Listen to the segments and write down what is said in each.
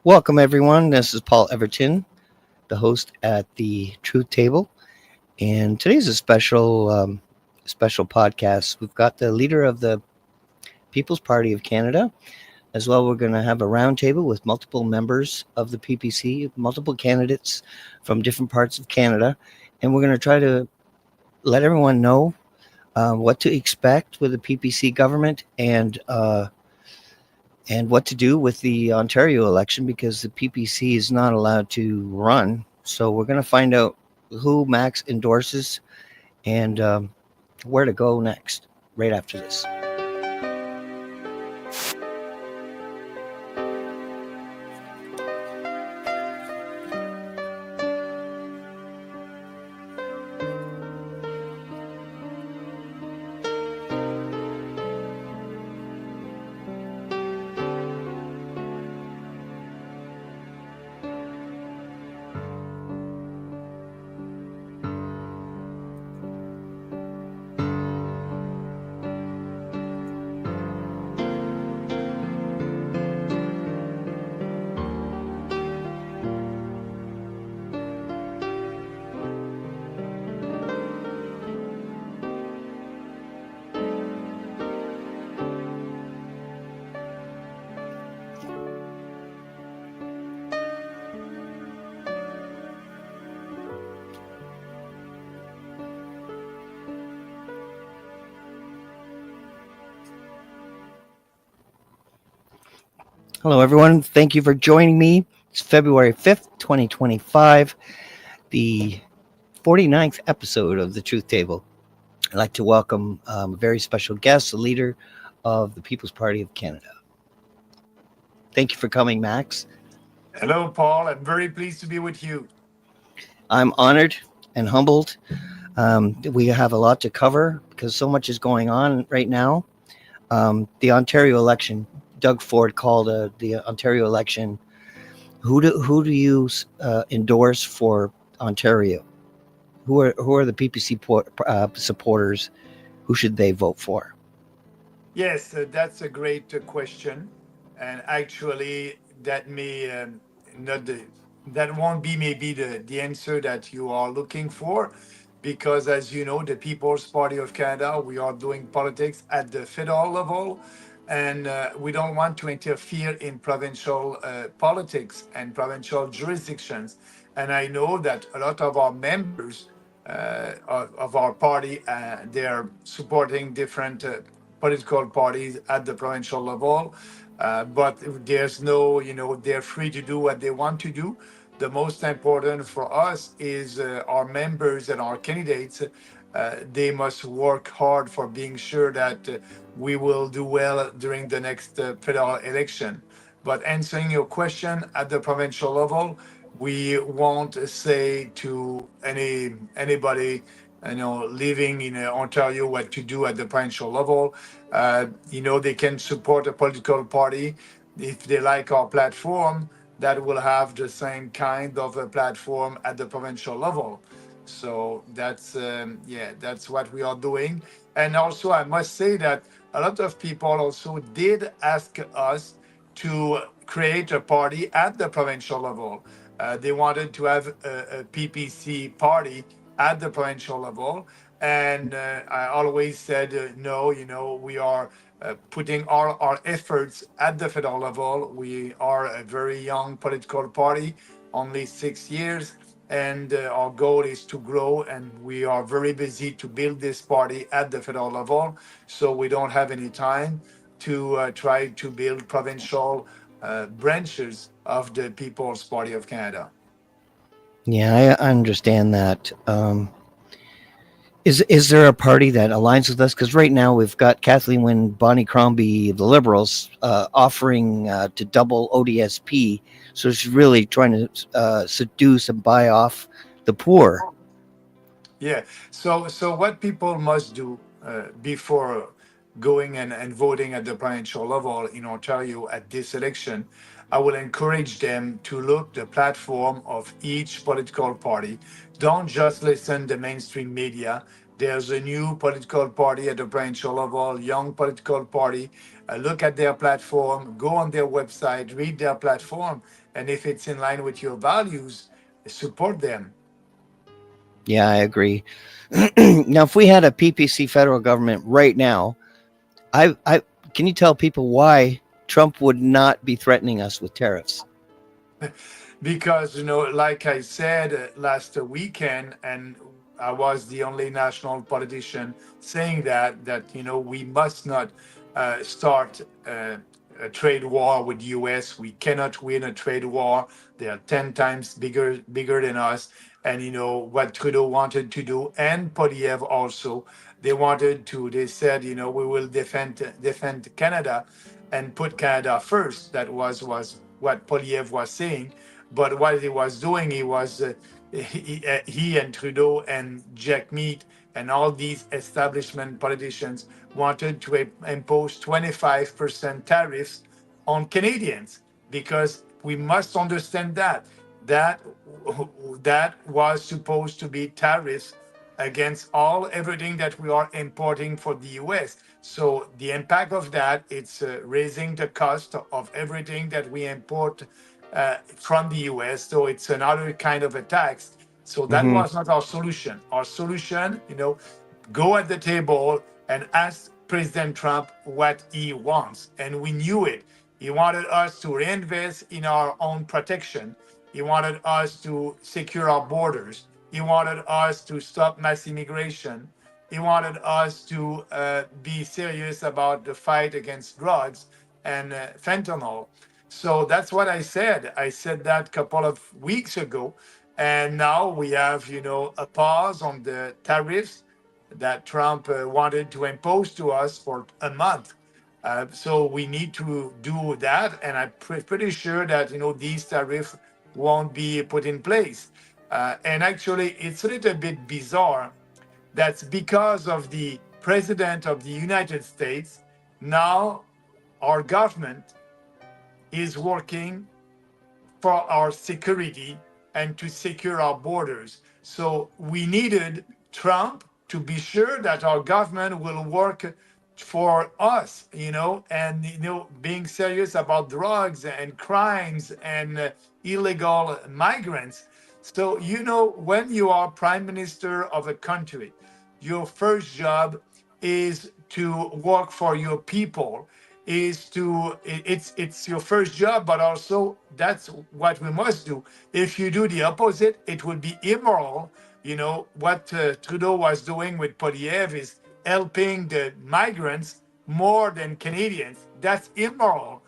Welcome, everyone. This is Paul Everton, the host at the Truth Table, and today's a special podcast. We've got the leader of the People's Party of Canada, as well. We're going to have a roundtable with multiple members of the PPC, multiple candidates from different parts of Canada, and we're going to try to let everyone know what to expect with the PPC government and what to do with the Ontario election because the PPC is not allowed to run. So we're going to find out who Max endorses and where to go next right after this. Hello, everyone. Thank you for joining me. It's February 5th, 2025, the 49th episode of the Truth Table. I'd like to welcome a very special guest, the leader of the People's Party of Canada. Thank you for coming, Max. Hello, Paul. I'm very pleased to be with you. I'm honored and humbled. We have a lot to cover because so much is going on right now. The Ontario election, Doug Ford called the Ontario election. Who do you endorse for Ontario? Who are the PPC supporters? Who should they vote for? Yes, that's a great question, and actually, not the that won't be maybe the answer that you are looking for, because as you know, the People's Party of Canada, we are doing politics at the federal level, and we don't want to interfere in provincial politics and provincial jurisdictions. And I know that a lot of our members of our party, they are supporting different political parties at the provincial level. But there's no, they're free to do what they want to do. The most important for us is our members and our candidates. They must work hard for being sure that we will do well during the next federal election. But answering your question at the provincial level, we won't say to anybody living in Ontario what to do at the provincial level. They can support a political party if they like our platform that will have the same kind of a platform at the provincial level. So that's what we are doing. And also, I must say that a lot of people also did ask us to create a party at the provincial level. They wanted to have a PPC party at the provincial level. And I always said, no, we are putting all our efforts at the federal level. We are a very young political party, only 6 years. And our goal is to grow, and we are very busy to build this party at the federal level. So we don't have any time to try to build provincial branches of the People's Party of Canada. Yeah, I understand that. Is there a party that aligns with us? Because right now we've got Kathleen Wynne, Bonnie Crombie, the Liberals, offering to double ODSP. So she's really trying to seduce and buy off the poor. Yeah. So what people must do before going and voting at the provincial level in Ontario at this election, I will encourage them to look the platform of each political party. Don't just listen the mainstream media, There's a new political party at the provincial level, young political party. Look at their platform, go on their website, read their platform, and if it's in line with your values, support them. Yeah, I agree. Now, if we had a PPC federal government right now, I can you tell people why Trump would not be threatening us with tariffs? Because like I said last weekend, and I was the only national politician saying that we must not start a trade war with US. We cannot win a trade war. They are 10 times bigger than us. And what Trudeau wanted to do, and Poliev also, they said, we will defend Canada and put Canada first. That was what Poliev was saying. But what he was doing, he and Trudeau and Jack Mead and all these establishment politicians wanted to impose 25% tariffs on Canadians, because we must understand that that was supposed to be tariffs against everything that we are importing for the US. So the impact of that, it's raising the cost of everything that we import from the US. So it's another kind of a tax. So that Hmm. was not our solution. Our solution, go at the table and ask President Trump what he wants. And we knew it. He wanted us to reinvest in our own protection. He wanted us to secure our borders. He wanted us to stop mass immigration. He wanted us to be serious about the fight against drugs and fentanyl. So that's what I said. I said that a couple of weeks ago. And now we have, a pause on the tariffs that Trump wanted to impose to us for a month. So we need to do that, and I'm pretty sure that these tariffs won't be put in place. And actually, it's a little bit bizarre. That's because of the president of the United States. Now, our government is working for our security and to secure our borders. So we needed Trump to be sure that our government will work for us, and being serious about drugs and crimes and illegal migrants. So when you are prime minister of a country, your first job is to work for your people, it's your first job, but also that's what we must do. If you do the opposite, it would be immoral. What Trudeau was doing with Poliev is helping the migrants more than Canadians. That's immoral.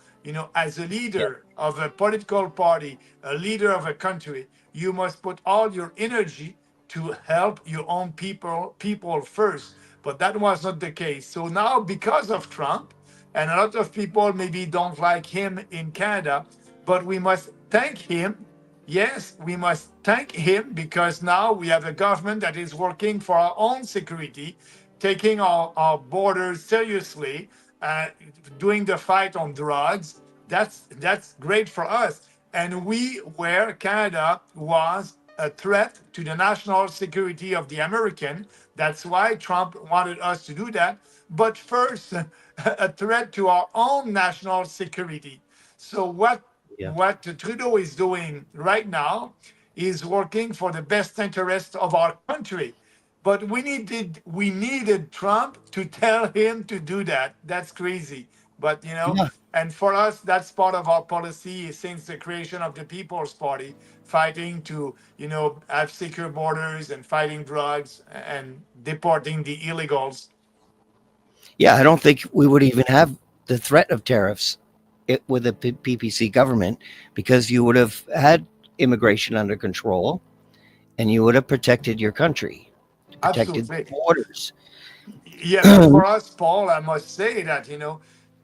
As a Yeah. leader of a political party, a leader of a country, you must put all your energy to help your own people first. But that was not the case. So now, because of Trump, and a lot of people maybe don't like him in Canada, but we must thank him. Yes, we must thank him, because now we have a government that is working for our own security, taking our borders seriously, uh, doing the fight on drugs. That's great for us. And where Canada was a threat to the national security of the American. That's why Trump wanted us to do that. But first, a threat to our own national security. So Yeah. what Trudeau is doing right now is working for the best interest of our country. But we needed Trump to tell him to do that. That's crazy. But Yeah. and for us, that's part of our policy since the creation of the People's Party, fighting to have secure borders and fighting drugs and deporting the illegals. Yeah. I don't think we would even have the threat of tariffs with a PPC government because you would have had immigration under control and you would have protected your country, protected the Absolutely. borders. Yeah, but for us, Paul, I must say that,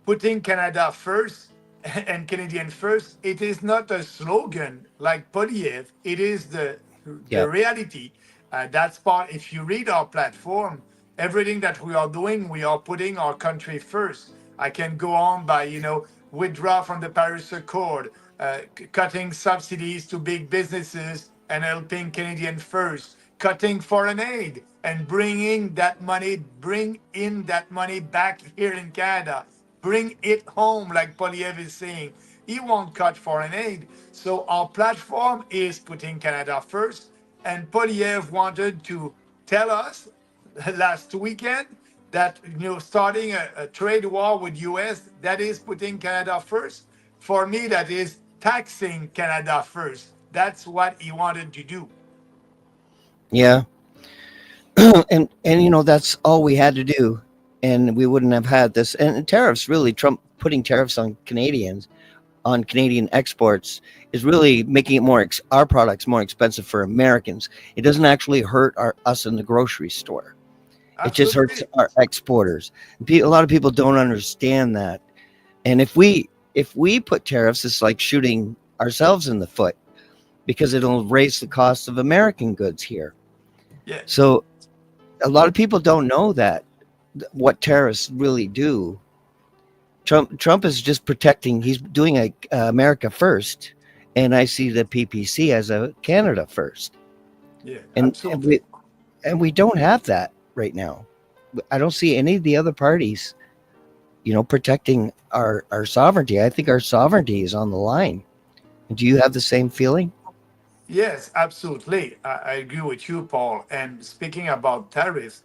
putting Canada first and Canadian first, it is not a slogan like Poliev. It is the Yep. reality. That's part, if you read our platform, everything that we are doing, we are putting our country first. I can go on by, withdraw from the Paris Accord, cutting subsidies to big businesses and helping Canadian first, cutting foreign aid and bring in that money back here in Canada, bring it home, like Polyev is saying. He won't cut foreign aid. So our platform is putting Canada first. And Polyev wanted to tell us last weekend that starting a trade war with US, that is putting Canada first. For me, that is taxing Canada first. That's what he wanted to do. Yeah. And that's all we had to do, and we wouldn't have had this. And tariffs, really, Trump putting tariffs on Canadian exports is really making it our products more expensive for Americans. It doesn't actually hurt us in the grocery store. It just hurts Absolutely. our exporters. A lot of people don't understand that. And if we put tariffs, it's like shooting ourselves in the foot, because it'll raise the cost of American goods here. Yeah. So a lot of people don't know that what tariffs really do. Trump is just protecting. He's doing a America first, and I see the PPC as a Canada first. Yeah. And Absolutely. we don't have that right now. I don't see any of the other parties, protecting our sovereignty. I think our sovereignty is on the line. Do you have the same feeling? Yes, absolutely. I agree with you, Paul. And speaking about tariffs,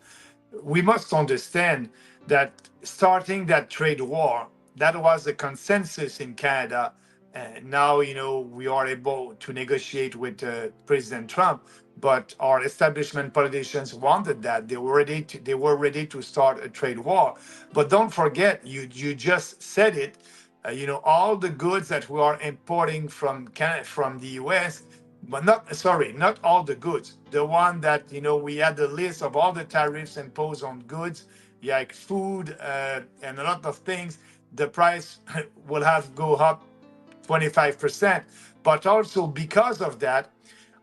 we must understand that starting that trade war, that was a consensus in Canada. And now, we are able to negotiate with President Trump, but our establishment politicians wanted that. They were ready to start a trade war. But don't forget, you just said it. All the goods that we are importing from from the US, but not all the goods. The one that we had the list of all the tariffs imposed on goods, like food and a lot of things. The price will have go up 25%. But also because of that,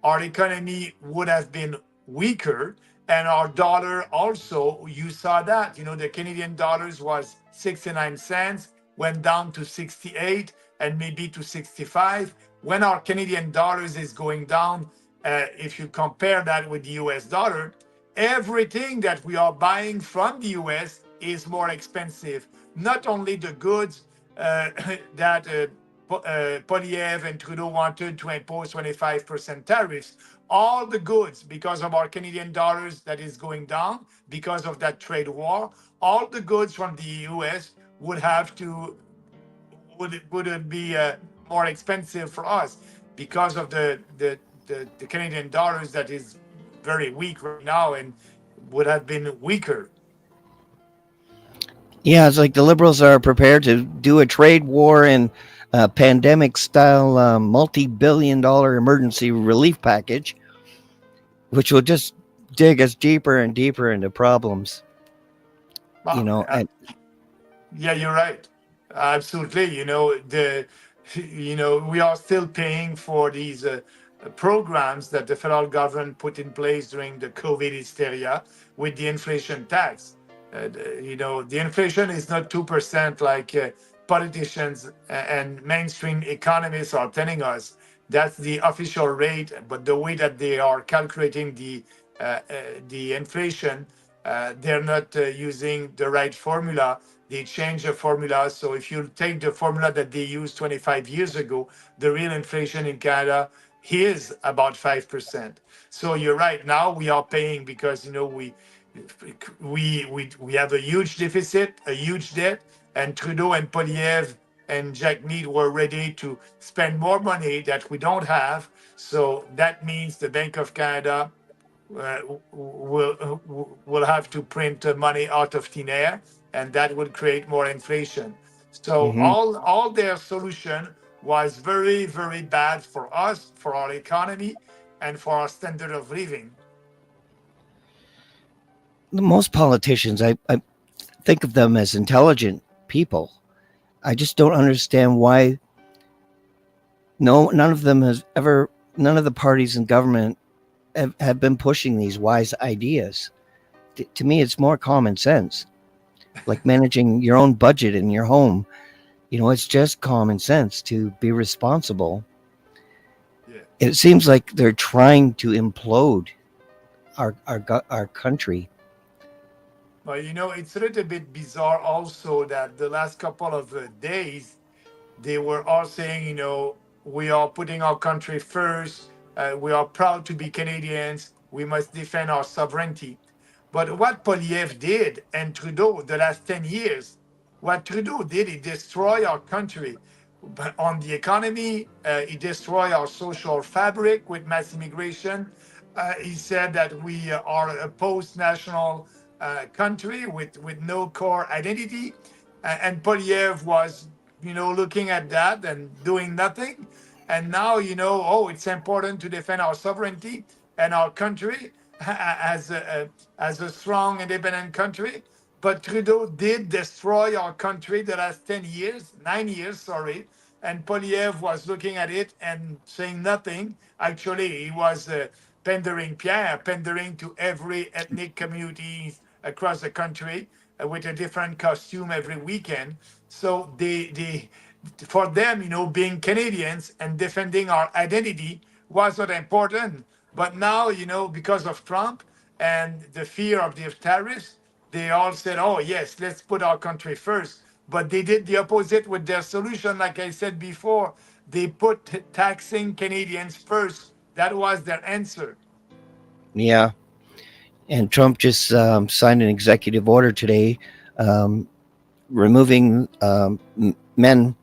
our economy would have been weaker, and our dollar also, you saw that, the Canadian dollars was 69 cents, went down to 68 and maybe to 65. When our Canadian dollars is going down, if you compare that with the US dollar, everything that we are buying from the US is more expensive. Not only the goods that Polyev and Trudeau wanted to impose 25% tariffs, all the goods, because of our Canadian dollars that is going down, because of that trade war, all the goods from the US would be more expensive for us because of the Canadian dollars that is very weak right now and would have been weaker. Yeah, it's like the liberals are prepared to do a trade war and pandemic style multi-billion-dollar emergency relief package, which will just dig us deeper and deeper into problems. Well, And yeah, you're right. Absolutely. We are still paying for these programs that the federal government put in place during the COVID hysteria with the inflation tax. The inflation is not 2% like politicians and mainstream economists are telling us. That's the official rate, but the way that they are calculating the inflation, they're not using the right formula. They change the formula. So if you take the formula that they used 25 years ago, the real inflation in Canada is about 5%. So you're right. Now we are paying because we have a huge deficit, a huge debt, and Trudeau and Polyev and Jack Mead were ready to spend more money that we don't have. So that means the Bank of Canada will have to print money out of thin air, and that will create more inflation. So mhm. all their solution was very, very bad for us, for our economy, and for our standard of living. Most politicians, I think of them as intelligent people. I just don't understand why none of them has ever, none of the parties in government have been pushing these wise ideas. To me, it's more common sense, like managing your own budget in your home. It's just common sense to be responsible. Yeah. It seems like they're trying to implode our country. Well, it's a little bit bizarre also that the last couple of days they were all saying, we are putting our country first. We are proud to be Canadians. We must defend our sovereignty. But what Poliev did and Trudeau the last 10 years, what Trudeau did, he destroyed our country. But on the economy, he destroyed our social fabric with mass immigration. He said that we are a post-national country with no core identity. And Poliev was, looking at that and doing nothing. And now, oh, it's important to defend our sovereignty and our country as a strong, independent country. But Trudeau did destroy our country the last 10 years, 9 years, sorry. And Poliev was looking at it and saying nothing. Actually, he was pandering Pierre, pandering to every ethnic community across the country with a different costume every weekend. So for them, being Canadians and defending our identity was not important. But now, because of Trump and the fear of the tariffs, they all said, oh, yes, let's put our country first. But they did the opposite with their solution. Like I said before, they put taxing Canadians first. That was their answer. Yeah, and Trump just signed an executive order today, um, removing men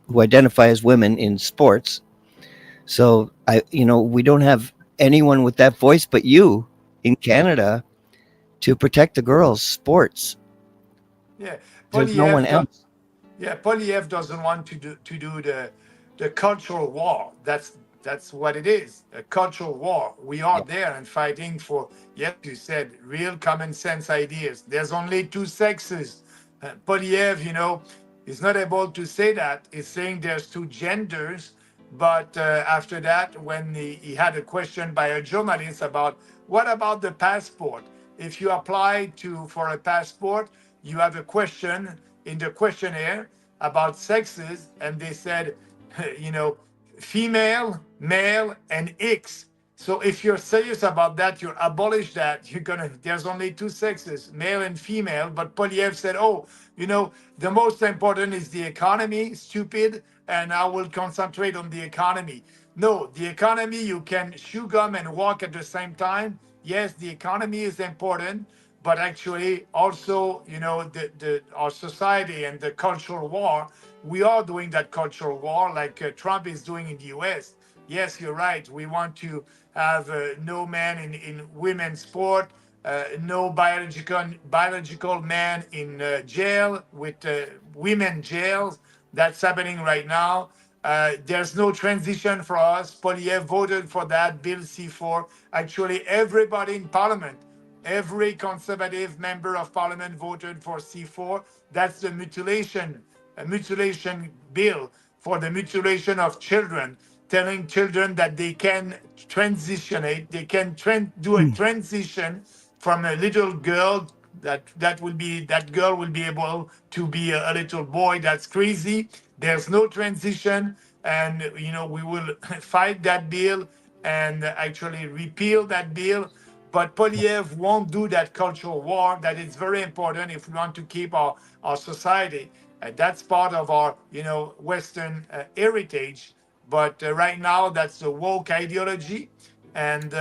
who identify as women in sports. So we don't have anyone with that voice but you in Canada to protect the girls' sports. Yeah, There's no one Poliev does. else. Yeah, Poliev doesn't want to do the cultural war. That's what it is, a cultural war. We are Yeah. there and fighting for, yes, you said, real common sense ideas. There's only two sexes. Poliev, is not able to say that. He's saying there's two genders. But after that, when he had a question by a journalist about what about the passport? If you apply for a passport, you have a question in the questionnaire about sexes, and they said, you know, female, male, and X. So if you're serious about that, you abolish that. There's only two sexes, male and female. But Poliev said, oh, the most important is the economy, stupid, and I will concentrate on the economy. No, the economy, you can chew gum and walk at the same time. Yes, the economy is important, but actually also, our society and the cultural war, we are doing that cultural war like Trump is doing in the US. Yes, you're right. We want to have no man in women's sport, no biological man in jail with women jails. That's happening right now. There's no transition for us. Poliev voted for that bill C4. Actually, everybody in Parliament, every conservative member of Parliament voted for C4. That's the mutilation bill for the mutilation of children, telling children that they can transitionate, they can do a transition from a little girl that girl will be able to be a little boy. That's crazy. There's no transition, and we will fight that bill and actually repeal that bill. But Poliev won't do that cultural war. That is very important if we want to keep our society. That's part of our, Western heritage. But right now, that's the woke ideology, and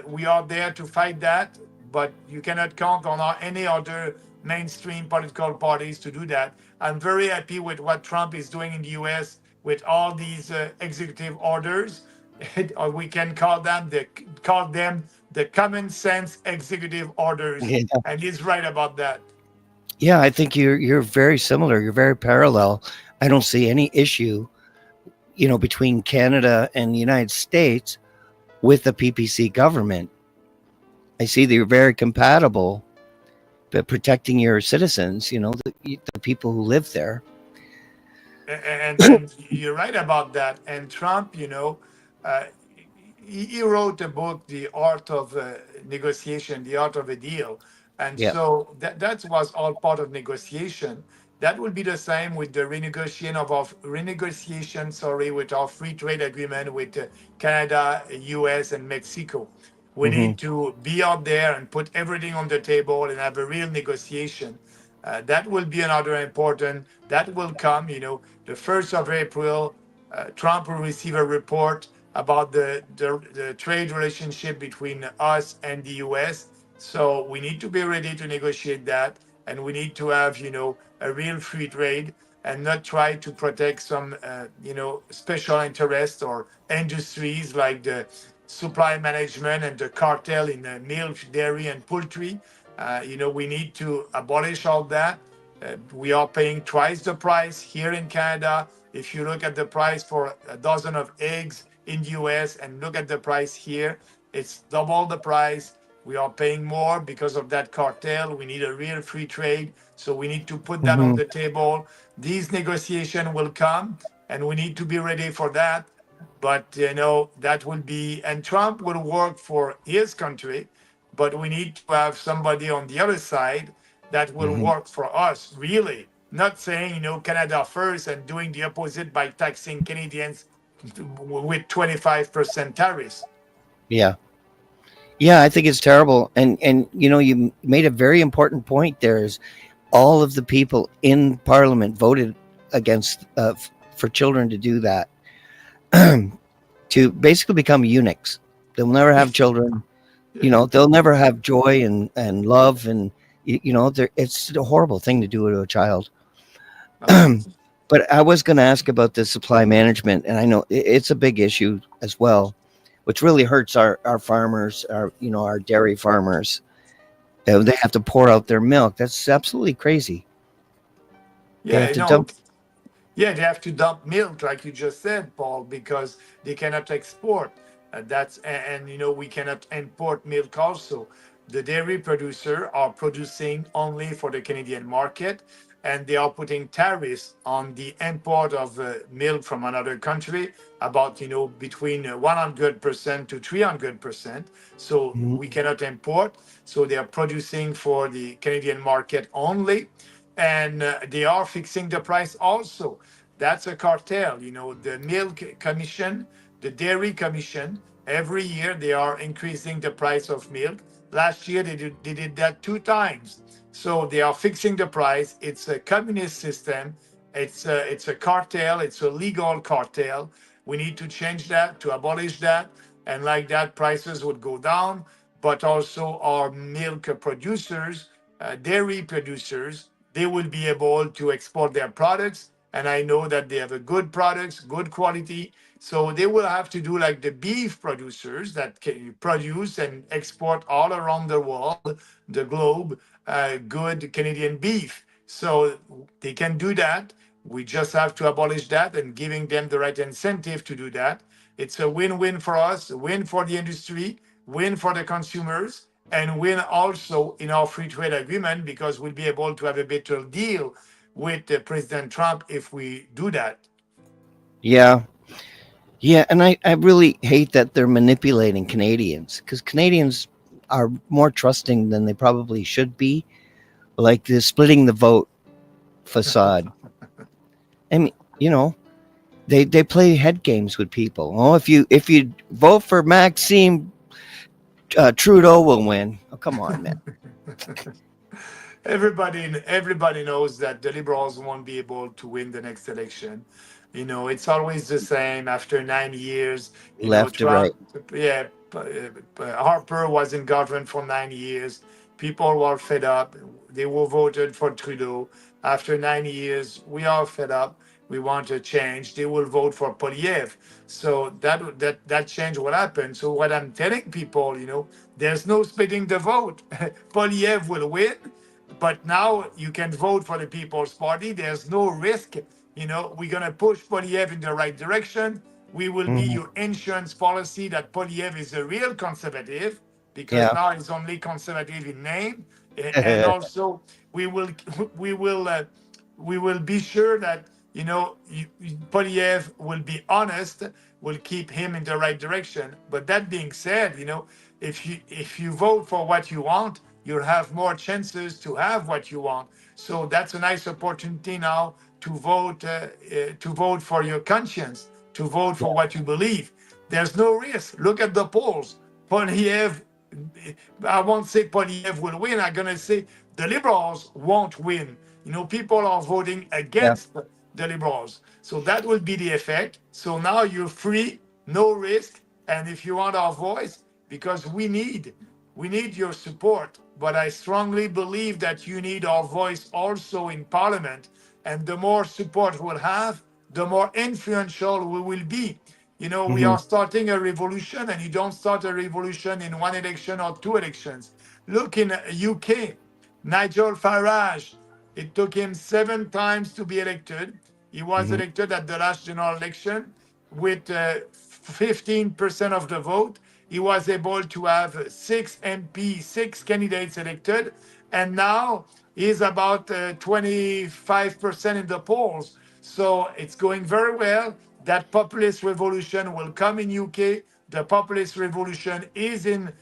we are there to fight that. But you cannot count on any other mainstream political parties to do that. I'm very happy with what Trump is doing in the U.S. with all these executive orders. Or we can call them the common sense executive orders, Yeah. and he's right about that. Yeah, I think you're very similar. You're very parallel. I don't see any issue, between Canada and the United States with the PPC government. I see that you're very compatible, but protecting your citizens, the people who live there. And you're right about that. And Trump, uh, he wrote a book, The Art of Negotiation, The Art of a Deal. And Yeah. so that was all part of negotiation. That will be the same with the renegotiation, sorry, with our free trade agreement with Canada, US, and Mexico. We Hmm. need to be out there and put everything on the table and have a real negotiation. That will be another important, that will come, the 1st of April. Trump will receive a report about the trade relationship between us and the US. So we need to be ready to negotiate that. And we need to have, a real free trade and not try to protect some, special interests or industries like the supply management and the cartel in milk, dairy, and poultry. We need to abolish all that. We are paying twice the price here in Canada. If you look at the price for a dozen of eggs in the US and look at the price here, it's double the price. We are paying more because of that cartel. We need a real free trade. So we need to put that on Hmm. the table. These negotiations will come, and we need to be ready for that. But that will be, and Trump will work for his country, but we need to have somebody on the other side that will Hmm. work for us, really. Not saying, Canada first and doing the opposite by taxing Canadians with 25% tariffs. Yeah. Yeah, I think it's terrible. And you made a very important point there is all of the people in parliament voted against for children to do that. To basically become eunuchs. They'll never have children. They'll never have joy and love, and it's a horrible thing to do to a child. But I was going to ask about the supply management, and I know it's a big issue as well, which really hurts our farmers, our dairy farmers. They have to pour out their milk. That's absolutely crazy. They have Yeah, to no, dump. yeah, they have to dump milk, like you just said, Paul, because they cannot export. And we cannot import milk also. The dairy producer are producing only for the Canadian market, and they are putting tariffs on the import of milk from another country about between 100% to 300%. So Mhm. we cannot import. So they are producing for the Canadian market only, and they are fixing the price also. That's a cartel. The milk commission, the dairy commission, every year they are increasing the price of milk. Last year they did that 2 times. So they are fixing the price. It's a communist system. It's a cartel. It's a legal cartel. We need to change that, to abolish that, and like that prices would go down. But also our milk producers, dairy producers, they will be able to export their products. And I know that they have a good products, good quality. So they will have to do like the beef producers that can produce and export all around the world, the globe, good Canadian beef. So they can do that. We just have to abolish that and giving them the right incentive to do that. It's a win-win for us, a win for the industry, win for the consumers, and win also in our free trade agreement because we'll be able to have a better deal with President Trump if we do that. Yeah, yeah, and I really hate that they're manipulating Canadians because Canadians are more trusting than they probably should be. Like the splitting the vote facade. I mean, you know, they play head games with people. Oh, if you vote for Maxime, Trudeau will win. Oh, come on, man. Everybody knows that the Liberals won't be able to win the next election. It's always the same after 9 years. Left to right. Trump, yeah, Harper was in government for 9 years. People were fed up. They were voted for Trudeau. After 9 years, we are fed up. We want a change. They will vote for Polyev. So that change will happen. So what I'm telling people, there's no splitting the vote. Polyev will win, but now you can vote for the People's Party. There's no risk. We're going to push Polyev in the right direction. We will be Hmm. your insurance policy that Polyev is a real conservative because Yeah. now he's only conservative in name. And also, we will we will uh, we will be sure that Polyev will be honest, will keep him in the right direction. But that being said, if you vote for what you want, you'll have more chances to have what you want. So that's a nice opportunity now to vote for your conscience, to vote for what you believe. There's no risk. Look at the polls. Polyev, I won't say Polyev will win. I'm going to say the Liberals won't win. People are voting Yeah. against the Liberals. So that will be the effect. So now you're free, no risk. And if you want our voice, because we need your support. But I strongly believe that you need our voice also in Parliament. And the more support we'll have, the more influential we will be. We Hmm. are starting a revolution, and you don't start a revolution in one election or two elections. Look in UK, Nigel Farage. It took him 7 times to be elected. He was Hmm. elected at the last general election with 15% of the vote. He was able to have six MP, six candidates elected, and now he's about 25% in the polls. So it's going very well. That populist revolution will come in UK. The populist revolution is in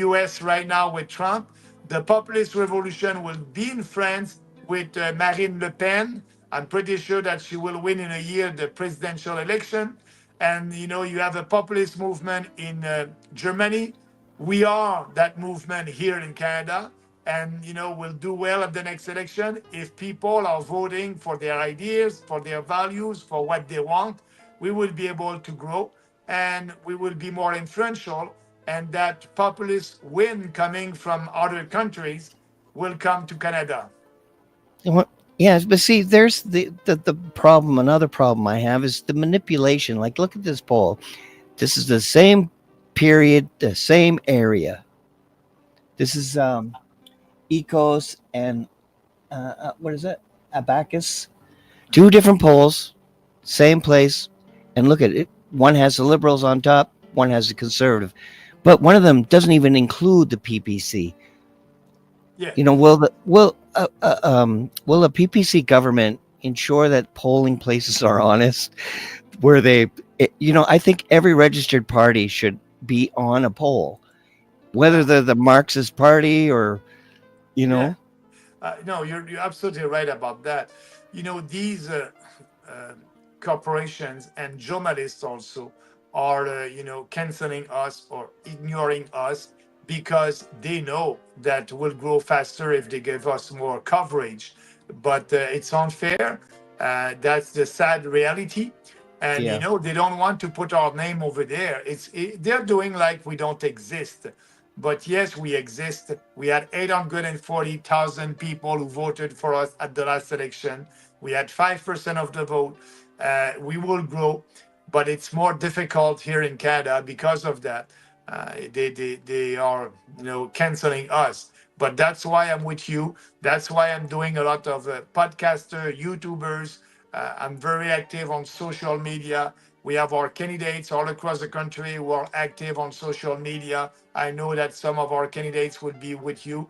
US right now with Trump. The populist revolution will be in France with Marine Le Pen. I'm pretty sure that she will win in a year the presidential election. And you have a populist movement in Germany. We are that movement here in Canada, and we'll do well at the next election if people are voting for their ideas, for their values, for what they want. We will be able to grow, and we will be more influential, and that populist win coming from other countries will come to Canada. Yes, but see, there's the problem. Another problem I have is the manipulation. Like, look at this poll. This is the same period, the same area. This is Ecos and what is it? Abacus. Two different polls, same place, and look at it. One has the liberals on top, one has the conservative, but one of them doesn't even include the PPC. Yeah. Will the PPC government ensure that polling places are honest? Where I think every registered party should be on a poll, whether Uh, they're the Marxist Party or you yeah. know. No, you're absolutely right about that. These uh, corporations and journalists also are, canceling us or ignoring us because they know that we'll grow faster if they give us more coverage. But it's unfair. That's the sad reality. And Yeah. they don't want to put our name over there. They're doing like we don't exist. But yes, we exist. We had 840,000 people who voted for us at the last election. We had 5% of the vote. We will grow, but it's more difficult here in Canada because of that. They are, canceling us. But that's why I'm with you. That's why I'm doing a lot of podcaster, YouTubers. I'm very active on social media. We have our candidates all across the country who are active on social media. I know that some of our candidates will be with you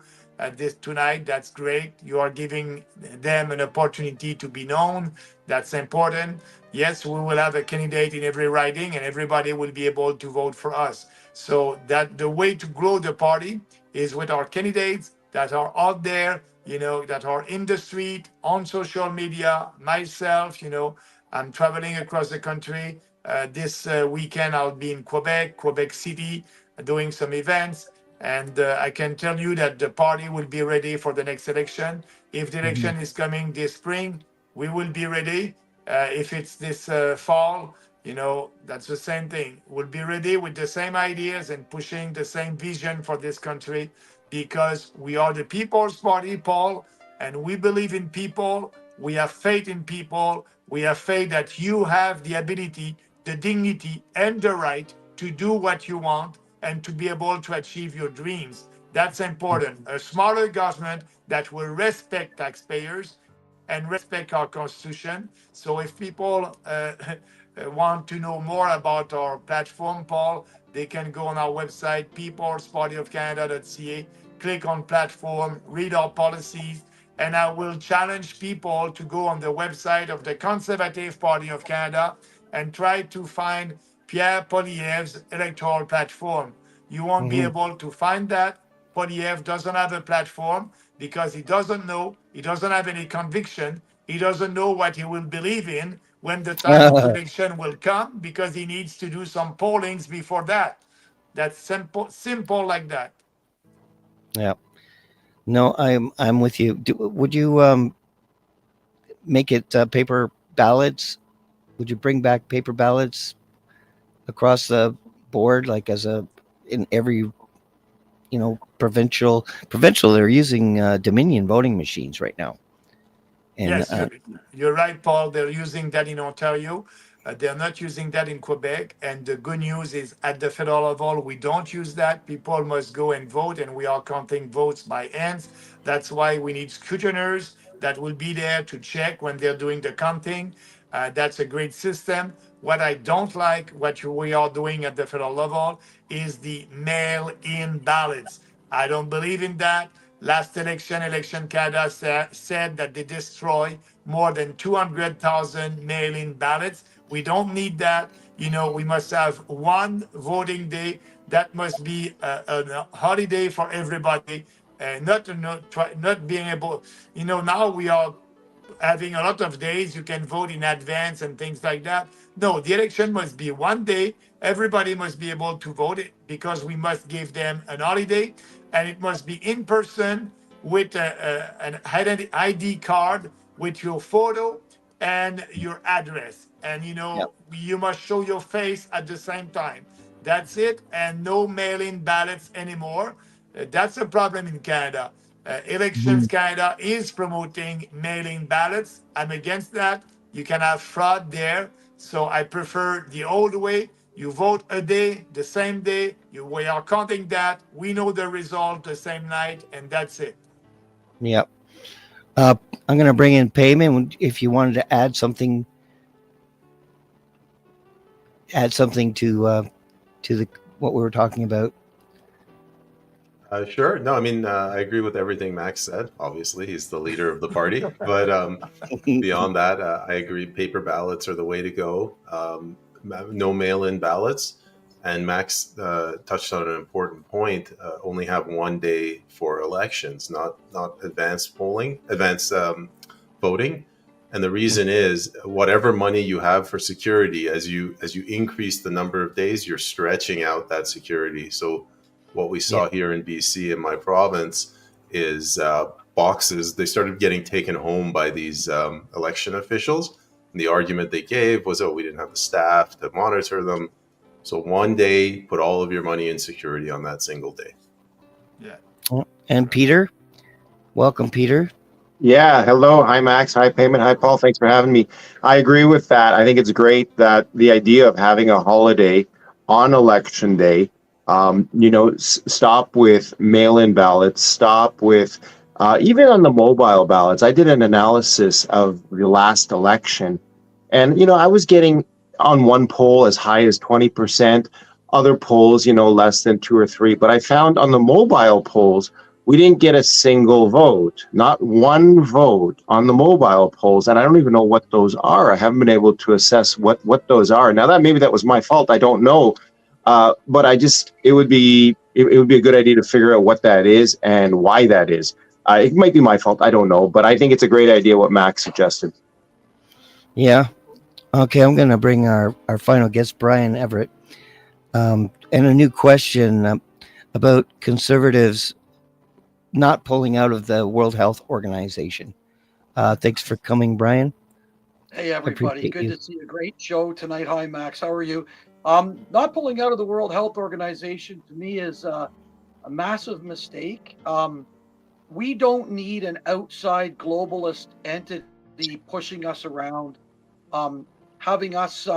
this tonight. That's great. You are giving them an opportunity to be known. That's important. Yes, we will have a candidate in every riding, and everybody will be able to vote for us. So that the way to grow the party is with our candidates that are out there, that are in the street, on social media. Myself, I'm traveling across the country. This weekend, I'll be in Quebec City, doing some events. And I can tell you that the party will be ready for the next election. If the Hmm. election is coming this spring, we will be ready. If it's this fall, that's the same thing. We'll be ready with the same ideas and pushing the same vision for this country because we are the People's Party, Paul, and we believe in people. We have faith in people. We have faith that you have the ability, the dignity, and the right to do what you want and to be able to achieve your dreams. That's important. A smaller government that will respect taxpayers and respect our constitution. So if people want to know more about our platform, Paul, they can go on our website, peoplespartyofcanada.ca, click on platform, read our policies, and I will challenge people to go on the website of the Conservative Party of Canada and try to find Pierre Poilievre's electoral platform. You won't be Hmm. able to find that. Poilievre doesn't have a platform because he doesn't know, he doesn't have any conviction, he doesn't know what he will believe in when the time of election will come because he needs to do some pollings before that. That's simple like that. Yeah. No, I'm with you. Would you make it paper ballots? Would you bring back paper ballots across the board, like as a in every provincial? They're using Dominion voting machines right now, and Yes, you're right, Paul. They're using that in Ontario. They're not using that in Quebec. And the good news is at the federal level, we don't use that. People must go and vote, and we are counting votes by hands. That's why we need scrutiners that will be there to check when they're doing the counting. That's a great system. What I don't like, we are doing at the federal level, is the mail in ballots. I don't believe in that. Last election, Election Canada said that they destroy more than 200,000 mail-in ballots. We don't need that. We must have one voting day. That must be a holiday for everybody. Not being able. Now we are having a lot of days you can vote in advance and things like that. No, the election must be one day. Everybody must be able to vote it because we must give them an holiday, and it must be in person with an ID card with your photo and your address. And Yep. you must show your face at the same time. That's it, and no mail-in ballots anymore. That's a problem in Canada. Elections Mhm. Canada is promoting mail-in ballots. I'm against that. You can have fraud there. So I prefer the old way. You vote a day, the same day. We are counting that. We know the result the same night, and that's it. Yep. I'm going to bring in payment. If you wanted to add something to the what we were talking about. Sure. No, I mean, I agree with everything Max said. Obviously, he's the leader of the party. But beyond that, I agree paper ballots are the way to go. No mail in ballots. And Max touched on an important point. Only have one day for elections, not advanced polling, advanced voting. And the reason is whatever money you have for security, as you increase the number of days, you're stretching out that security. So what we saw here in BC in my province is boxes. They started getting taken home by these election officials. And the argument they gave was, oh, we didn't have the staff to monitor them. So one day, put all of your money in security on that single day. Yeah. And Peter, welcome, Peter. Yeah, hello. Hi, Max. Hi, Payment. Hi, Paul. Thanks for having me. I agree with that. I think it's great that the idea of having a holiday on election day, stop with mail-in ballots, stop with even on the mobile ballots. I did an analysis of the last election, and, I was getting on one poll as high as 20%, other polls, less than 2 or 3. But I found on the mobile polls, we didn't get a single vote, not one vote on the mobile polls. And I don't even know what those are. I haven't been able to assess what those are. Now maybe that was my fault. I don't know. But it would be a good idea to figure out what that is and why that is. It might be my fault. I don't know. But I think it's a great idea what Max suggested. Yeah. Okay, I'm going to bring our final guest, Brian Everett, and a new question about conservatives not pulling out of the World Health Organization. Thanks for coming, Brian. Hey, everybody. Good to see a great show tonight. Hi, Max. How are you? Not pulling out of the World Health Organization to me is a massive mistake. We don't need an outside globalist entity pushing us around, having us,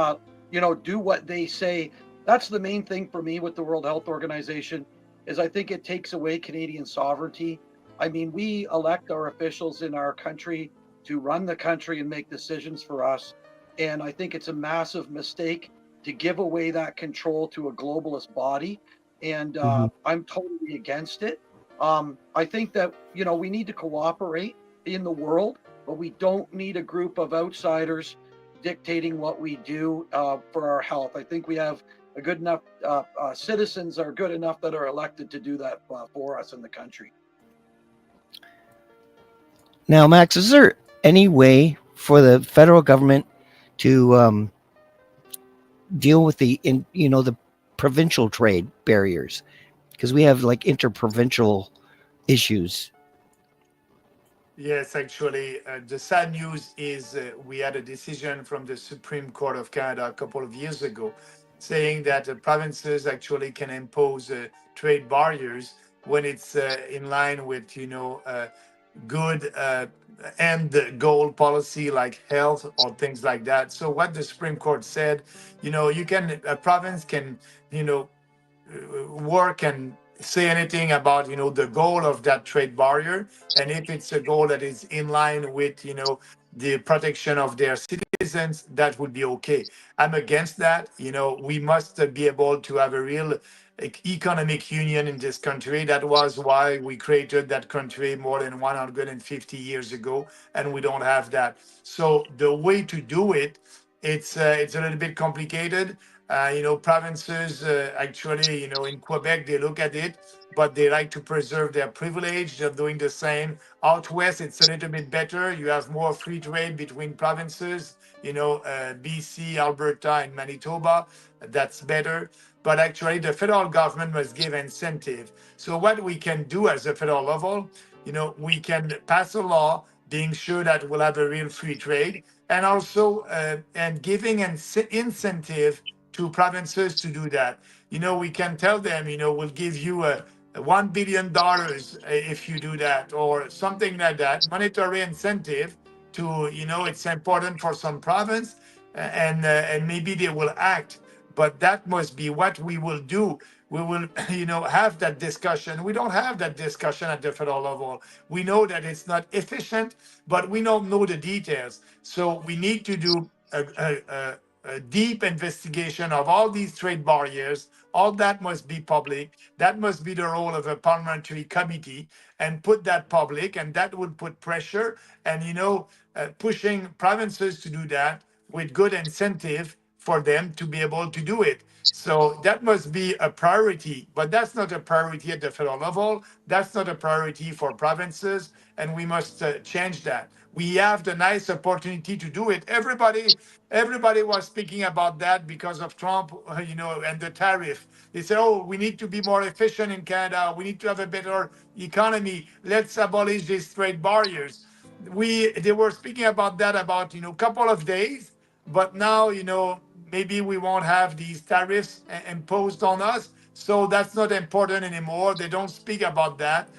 do what they say. That's the main thing for me with the World Health Organization. Is I think it takes away Canadian sovereignty. I mean, we elect our officials in our country to run the country and make decisions for us. And I think it's a massive mistake to give away that control to a globalist body. And I'm totally against it. I think that, we need to cooperate in the world, but we don't need a group of outsiders dictating what we do for our health. I think we have a good enough citizens are good enough that are elected to do that for us in the country. Now, Max, is there any way for the federal government to deal with the provincial trade barriers, because we have like interprovincial issues. Yes, actually, the sad news is we had a decision from the Supreme Court of Canada a couple of years ago saying that provinces actually can impose trade barriers when it's in line with, good end goal policy like health or things like that. So what the Supreme Court said, a province can, you know, work and say anything about the goal of that trade barrier, and if it's a goal that is in line with the protection of their citizens, that would be okay. I'm against that. We must be able to have a real economic union in this country. That was why we created that country more than 150 years ago, and we don't have that. So the way to do it, it's a little bit complicated. Provinces actually, in Quebec, they look at it, but they like to preserve their privilege. They're doing the same. Out west, it's a little bit better. You have more free trade between provinces, BC, Alberta, and Manitoba. That's better. But actually, the federal government must give incentive. So what we can do as a federal level, we can pass a law being sure that we'll have a real free trade, and also and giving an incentive to provinces to do that. We can tell them, we'll give you a $1 billion if you do that, or something like that. Monetary incentive to, it's important for some province, and maybe they will act. But that must be what we will do. We will, have that discussion. We don't have that discussion at the federal level. We know that it's not efficient, but we don't know the details. So we need to do a deep investigation of all these trade barriers. All that must be public. That must be the role of a parliamentary committee, and put that public, and that would put pressure and, pushing provinces to do that with good incentive for them to be able to do it. So that must be a priority, but that's not a priority at the federal level. That's not a priority for provinces, and we must change that. We have the nice opportunity to do it. Everybody was speaking about that because of Trump, and the tariff. They say, "Oh, we need to be more efficient in Canada. We need to have a better economy. Let's abolish these trade barriers." They were speaking about that about a couple of days, but now maybe we won't have these tariffs imposed on us, so that's not important anymore. They don't speak about that.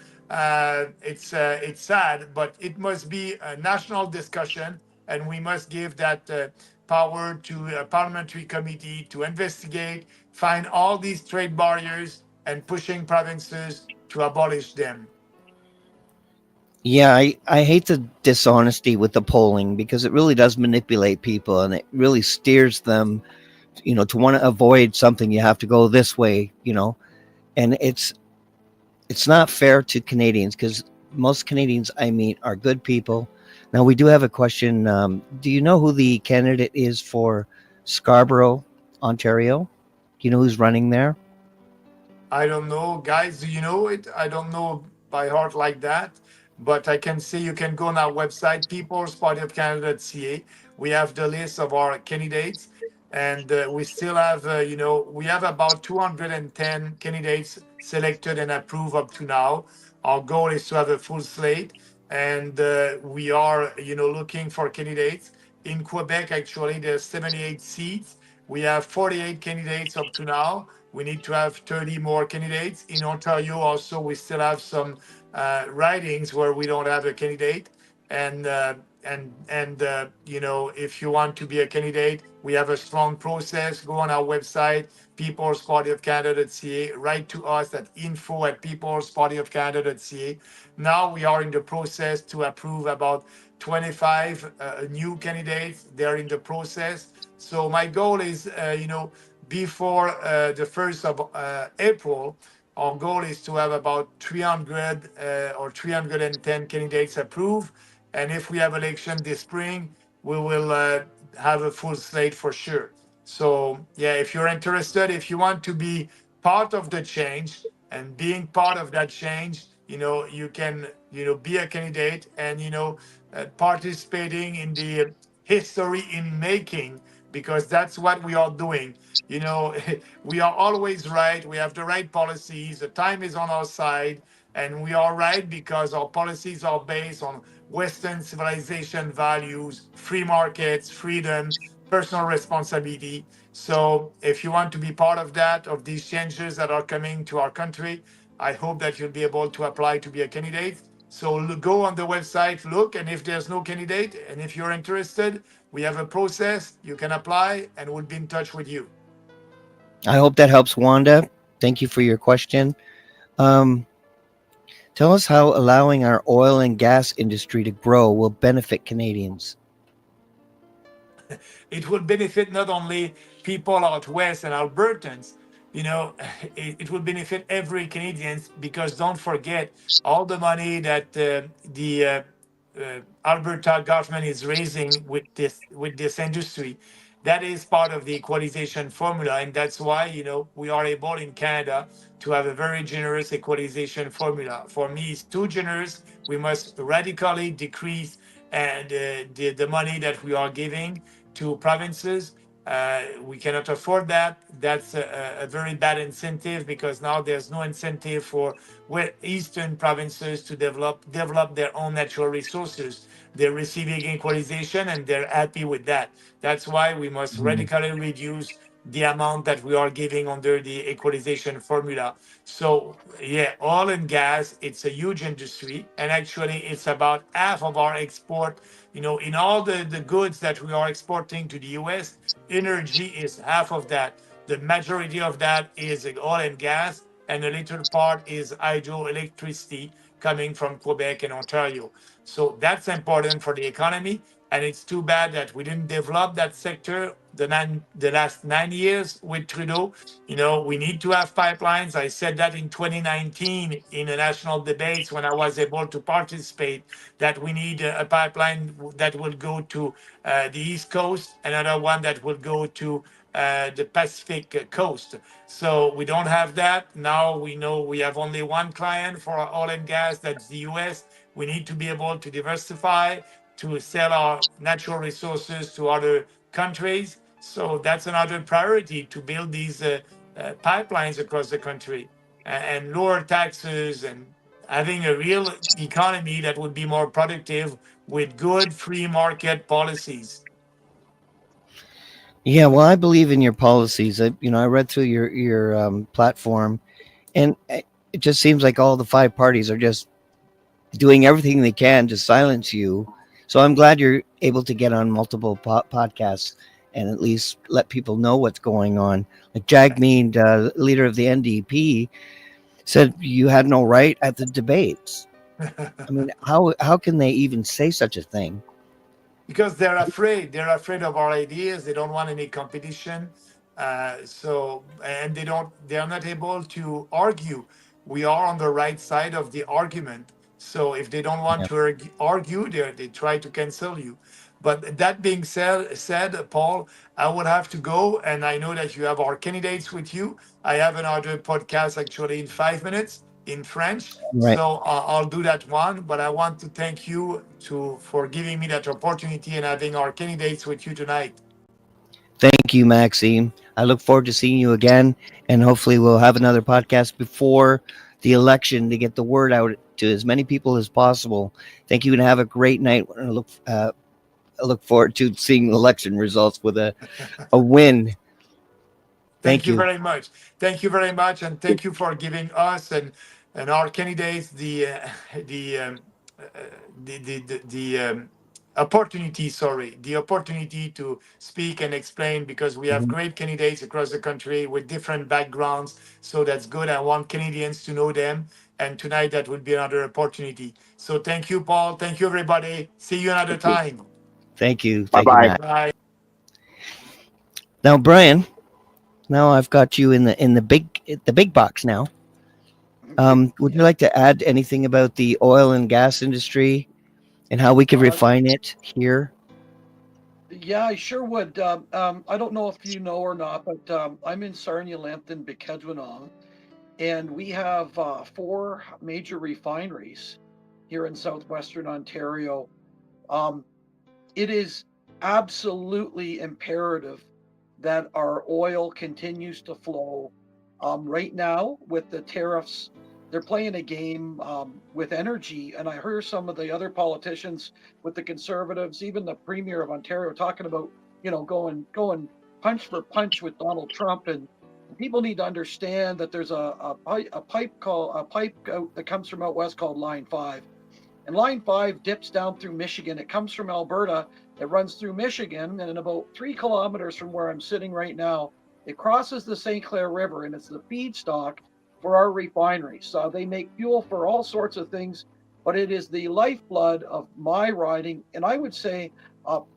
It's sad, but it must be a national discussion, and we must give that power to a parliamentary committee to investigate, find all these trade barriers, and pushing provinces to abolish them. Yeah, I hate the dishonesty with the polling, because it really does manipulate people, and it really steers them, to want to avoid something. You have to go this way, and it's not fair to Canadians, because most Canadians I meet are good people. Now, we do have a question. Do you know who the candidate is for Scarborough, Ontario? Do you know who's running there? I don't know, guys. Do you know it? I don't know by heart like that, but I can say you can go on our website, peoplespartyofcanada.ca. We have the list of our candidates, and we still have, we have about 210 candidates selected and approved up to now. Our goal is to have a full slate, and we are, looking for candidates. In Quebec, actually, there's 78 seats. We have 48 candidates up to now. We need to have 30 more candidates. In Ontario, also, we still have some ridings where we don't have a candidate. And if you want to be a candidate, we have a strong process. Go on our website, peoplespartyofcanada.ca. Write to us at info@peoplespartyofcanada.ca. Now we are in the process to approve about 25 new candidates. They're in the process. So my goal is, before the 1st of April, our goal is to have about 300 or 310 candidates approved. And if we have election this spring, we will have a full slate for sure. So yeah, if you're interested, if you want to be part of the change, and being part of that change, you can, be a candidate, and, participating in the history in making because that's what we are doing. You know, we are always right. We have the right policies. The time is on our side, and we are right because our policies are based on Western civilization values, free markets, freedom, personal responsibility. So, if you want to be part of that, of these changes that are coming to our country, I hope that you'll be able to apply to be a candidate. So go on the website, look, and if there's no candidate, and if you're interested, we have a process. You can apply, and we'll be in touch with you. I hope that helps, Wanda. Thank you for your question. Um, Tell us how allowing our oil and gas industry to grow will benefit Canadians. It will benefit not only people out west and Albertans, you know, it will benefit every Canadian because don't forget all the money that the Alberta government is raising with this industry. That is part of the equalization formula, and that's why we are able in Canada to have a very generous equalization formula. For me, it's too generous. We must radically decrease and the money that we are giving to provinces. We cannot afford that. That's a very bad incentive because now there's no incentive for eastern provinces to develop their own natural resources. They're receiving equalization and they're happy with that. That's why we must radically reduce the amount that we are giving under the equalization formula. So yeah, oil and gas, it's a huge industry, and actually it's about half of our export. In all the goods that we are exporting to the US, energy is half of that. The majority of that is oil and gas, and a little part is hydroelectricity coming from Quebec and Ontario. So that's important for the economy. And it's too bad that we didn't develop that sector the last 9 years with Trudeau. We need to have pipelines. I said that in 2019 in the national debates when I was able to participate, that we need a pipeline that will go to the East Coast, another one that will go to the Pacific coast. So we don't have that. Now we know we have only one client for our oil and gas, that's the US. We need to be able to diversify, to sell our natural resources to other countries. So that's another priority, to build these pipelines across the country and lower taxes and having a real economy that would be more productive with good free market policies. Yeah, well, I believe in your policies. I read through your platform, and it just seems like all the five parties are just doing everything they can to silence you. So I'm glad you're able to get on multiple podcasts and at least let people know what's going on. Like Jagmeet, leader of the NDP, said you had no right at the debates. I mean, how can they even say such a thing? Because they're afraid. They're afraid of our ideas. They don't want any competition. And they are not able to argue. We are on the right side of the argument. So if they don't want Yeah. to argue, they try to cancel you. But that being said, Paul, I will have to go, and I know that you have our candidates with you. I have another podcast actually in 5 minutes in French. Right. So I'll do that one. But I want to thank you for giving me that opportunity and having our candidates with you tonight. Thank you, Maxime. I look forward to seeing you again, and hopefully we'll have another podcast before the election to get the word out to as many people as possible. Thank you, and have a great night. I look forward to seeing the election results with a win. Thank Thank you you. very much. Thank you very much, and thank you for giving us and our candidates the um, uh, the opportunity. Sorry, the opportunity to speak and explain, because we have Mhm. great candidates across the country with different backgrounds. So that's good. I want Canadians to know them, and tonight that would be another opportunity. So thank you, Paul. Thank you, everybody. See you another time. Thank you. Bye Thank you, bye. Matt. Bye. Now, Brian, now I've got you in the big box now. Would you like to add anything about the oil and gas industry and how we could refine it here? Yeah, I sure would. I don't know if you know or not, but I'm in Sarnia, Lambton, Bekedwinong, and we have 4 major refineries here in southwestern Ontario. Um, it is absolutely imperative that our oil continues to flow. Right now, with the tariffs, they're playing a game with energy. And I heard some of the other politicians with the Conservatives, even the Premier of Ontario, talking about, going punch for punch with Donald Trump. And people need to understand that there's a pipe out that comes from out west called Line 5. And Line 5 dips down through Michigan. It comes from Alberta. It runs through Michigan. And about 3 kilometers from where I'm sitting right now, it crosses the St. Clair River, and it's the feedstock for our refineries. So they make fuel for all sorts of things, but it is the lifeblood of my riding. And I would say,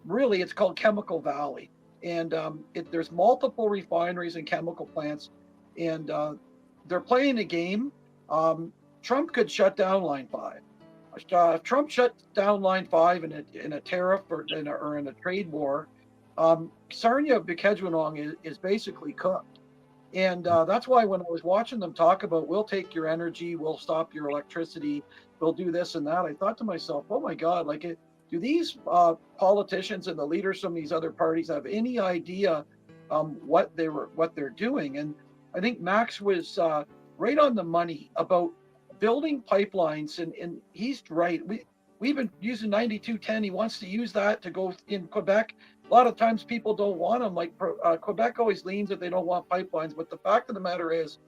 really, it's called Chemical Valley. And there's multiple refineries and chemical plants, and they're playing a game. Trump could shut down Line 5. If Trump shut down Line 5 in a tariff or in a trade war, Sarnia Bukejwanong is basically cooked. And that's why when I was watching them talk about, we'll take your energy, we'll stop your electricity, we'll do this and that, I thought to myself, oh my God, do these politicians and the leaders from these other parties have any idea what they're doing? And I think Max was right on the money about building pipelines, and he's right. We've been using 9210. He wants to use that to go in Quebec. A lot of times people don't want them. Like Quebec always leans that they don't want pipelines, but the fact of the matter is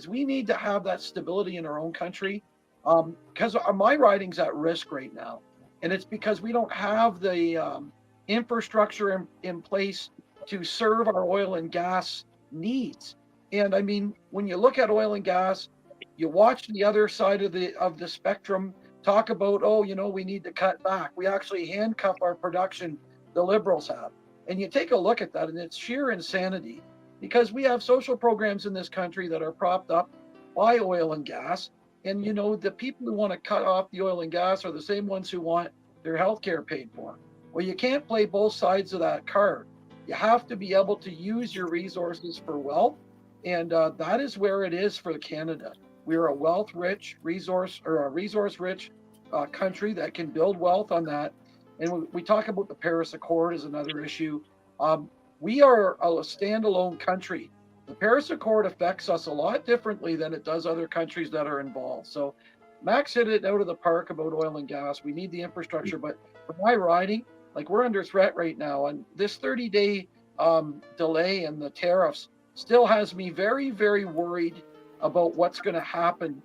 we need to have that stability in our own country, because my riding's at risk right now, and it's because we don't have the infrastructure in place to serve our oil and gas needs. And I mean, when you look at oil and gas, you watch the other side of the spectrum talk about, we need to cut back. We actually handcuff our production, the Liberals have. And you take a look at that, and it's sheer insanity, because we have social programs in this country that are propped up by oil and gas. And, the people who want to cut off the oil and gas are the same ones who want their health care paid for. Well, you can't play both sides of that card. You have to be able to use your resources for wealth. And that is where it is for Canada. We're a wealth-rich, resource-rich country that can build wealth on that. And we talk about the Paris Accord as another issue. We are a standalone country. The Paris Accord affects us a lot differently than it does other countries that are involved. So Max hit it out of the park about oil and gas. We need the infrastructure, but for my riding, we're under threat right now. And this 30-day delay in the tariffs still has me very, very worried about what's going to happen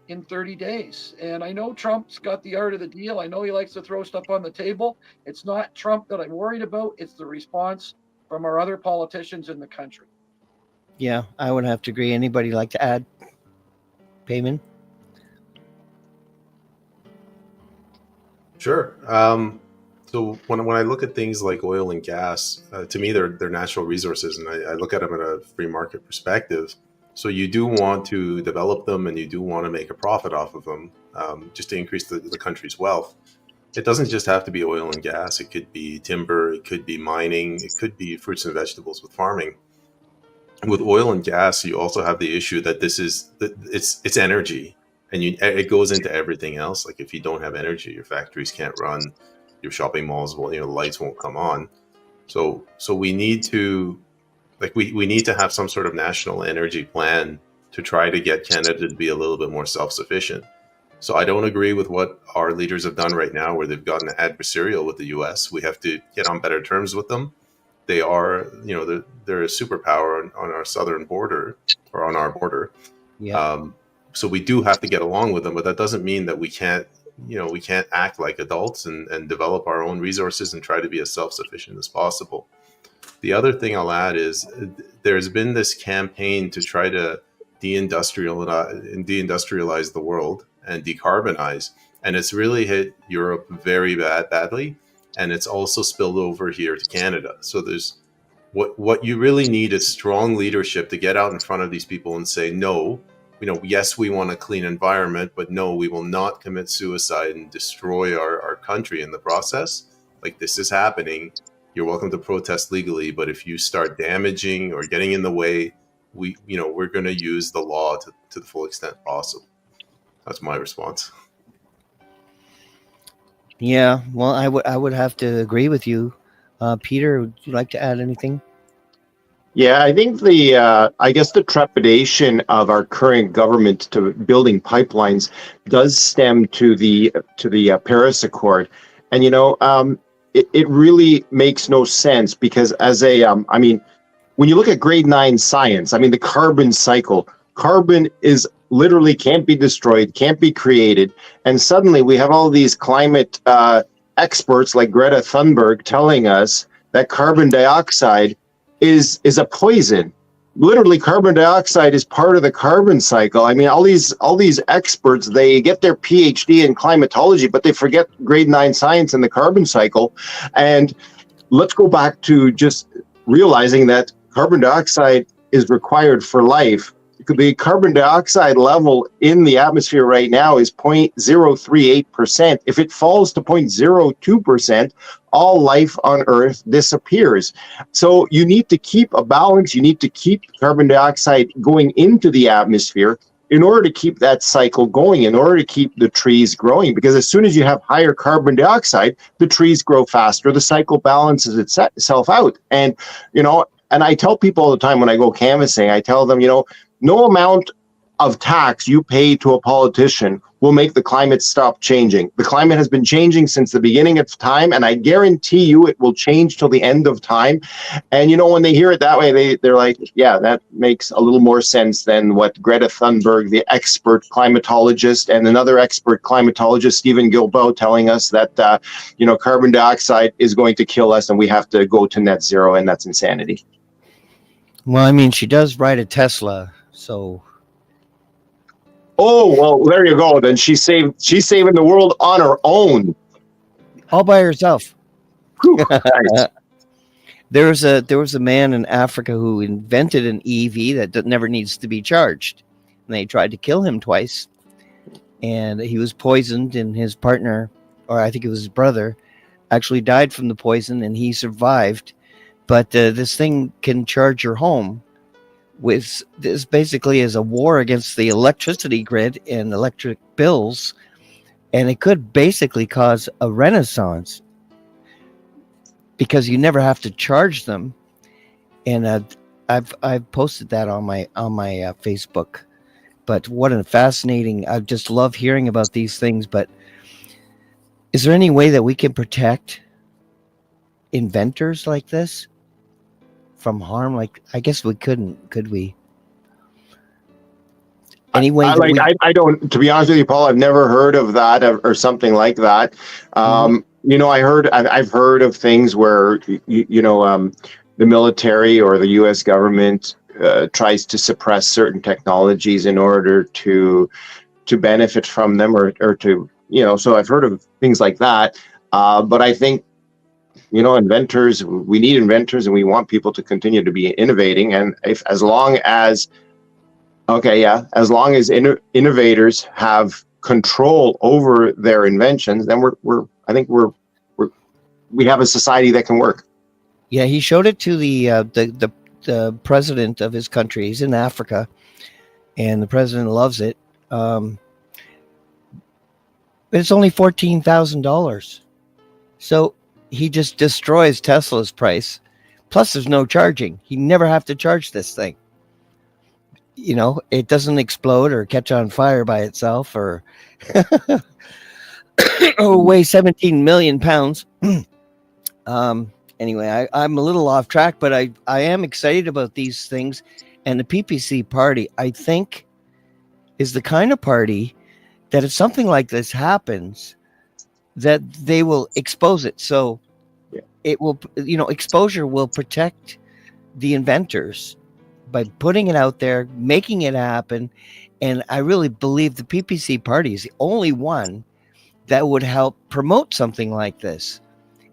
in 30 days. And I know Trump's got the art of the deal. I know he likes to throw stuff on the table. It's not Trump that I'm worried about. It's the response from our other politicians in the country. Yeah, I would have to agree. Anybody like to add? Payman? Sure. So when I look at things like oil and gas, to me, they're natural resources, and I look at them in a free market perspective. So you do want to develop them, and you do want to make a profit off of them, just to increase the country's wealth. It doesn't just have to be oil and gas. It could be timber. It could be mining. It could be fruits and vegetables with farming. With oil and gas, you also have the issue that it's energy, and it goes into everything else. Like if you don't have energy, your factories can't run, your shopping malls the lights won't come on. So we need to. We need to have some sort of national energy plan to try to get Canada to be a little bit more self-sufficient. So I don't agree with what our leaders have done right now, where they've gotten adversarial with the U.S. We have to get on better terms with them. They are, they're a superpower on our southern border, or on our border. Yeah. So we do have to get along with them, but that doesn't mean that we can't act like adults and develop our own resources and try to be as self-sufficient as possible. The other thing I'll add is there's been this campaign to try to deindustrialize the world and decarbonize, and it's really hit Europe very badly, and it's also spilled over here to Canada. So there's what you really need is strong leadership to get out in front of these people and say, no, yes, we want a clean environment, but no, we will not commit suicide and destroy our country in the process. This is happening. You're welcome to protest legally, but if you start damaging or getting in the way, we're going to use the law to the full extent possible. That's my response. Yeah, well, I would have to agree with you. Peter, would you like to add anything? Yeah, I think I guess the trepidation of our current government to building pipelines does stem to the Paris Accord, and it really makes no sense because I mean, when you look at grade 9 science, I mean, the carbon cycle, carbon is literally can't be destroyed, can't be created, and suddenly we have all these climate experts like Greta Thunberg telling us that carbon dioxide is a poison. Literally, carbon dioxide is part of the carbon cycle. I mean, all these experts, they get their PhD in climatology, but they forget grade 9 science and the carbon cycle. And let's go back to just realizing that carbon dioxide is required for life. The carbon dioxide level in the atmosphere right now is 0.038%. If it falls to 0.02%, all life on Earth disappears. So you need to keep a balance. You need to keep carbon dioxide going into the atmosphere in order to keep that cycle going, in order to keep the trees growing. Because as soon as you have higher carbon dioxide, the trees grow faster. The cycle balances itself out. And I tell people all the time when I go canvassing, I tell them, no amount of tax you pay to a politician will make the climate stop changing. The climate has been changing since the beginning of time, and I guarantee you it will change till the end of time. And when they hear it that way, they're like, yeah, that makes a little more sense than what Greta Thunberg, the expert climatologist, and another expert climatologist, Stephen Guilbeault, telling us that carbon dioxide is going to kill us and we have to go to net zero, and that's insanity. Well, I mean, she does ride a Tesla, so. Oh, well, there you go. Then she's saving the world on her own. All by herself. Nice. There was a man in Africa who invented an EV that never needs to be charged. And they tried to kill him twice. And he was poisoned, and his partner, or I think it was his brother, actually died from the poison, and he survived. But this thing can charge your home. With this basically is a war against the electricity grid and electric bills, and it could basically cause a renaissance because you never have to charge them. And I've posted that on my Facebook. But what a fascinating! I just love hearing about these things. But is there any way that we can protect inventors like this from harm? Like, I guess we couldn't, could we? Anyway, I don't. To be honest with you, Paul, I've never heard of that or something like that. I've heard of things where the military or the U.S. government tries to suppress certain technologies in order to benefit from them or to So I've heard of things like that, but I think. Inventors, we need inventors and we want people to continue to be innovating. And as long as innovators have control over their inventions, then we have a society that can work. Yeah, he showed it to the president of his country. He's in Africa, and the president loves it. But it's only $14,000. So he just destroys Tesla's price. Plus, there's no charging. He never have to charge this thing. It doesn't explode or catch on fire by itself or weigh 17 million pounds. Anyway, I'm a little off track, but I am excited about these things. And the PPC party, I think, is the kind of party that if something like this happens, that they will expose it. So it will, exposure will protect the inventors by putting it out there, making it happen. And I really believe the PPC party is the only one that would help promote something like this.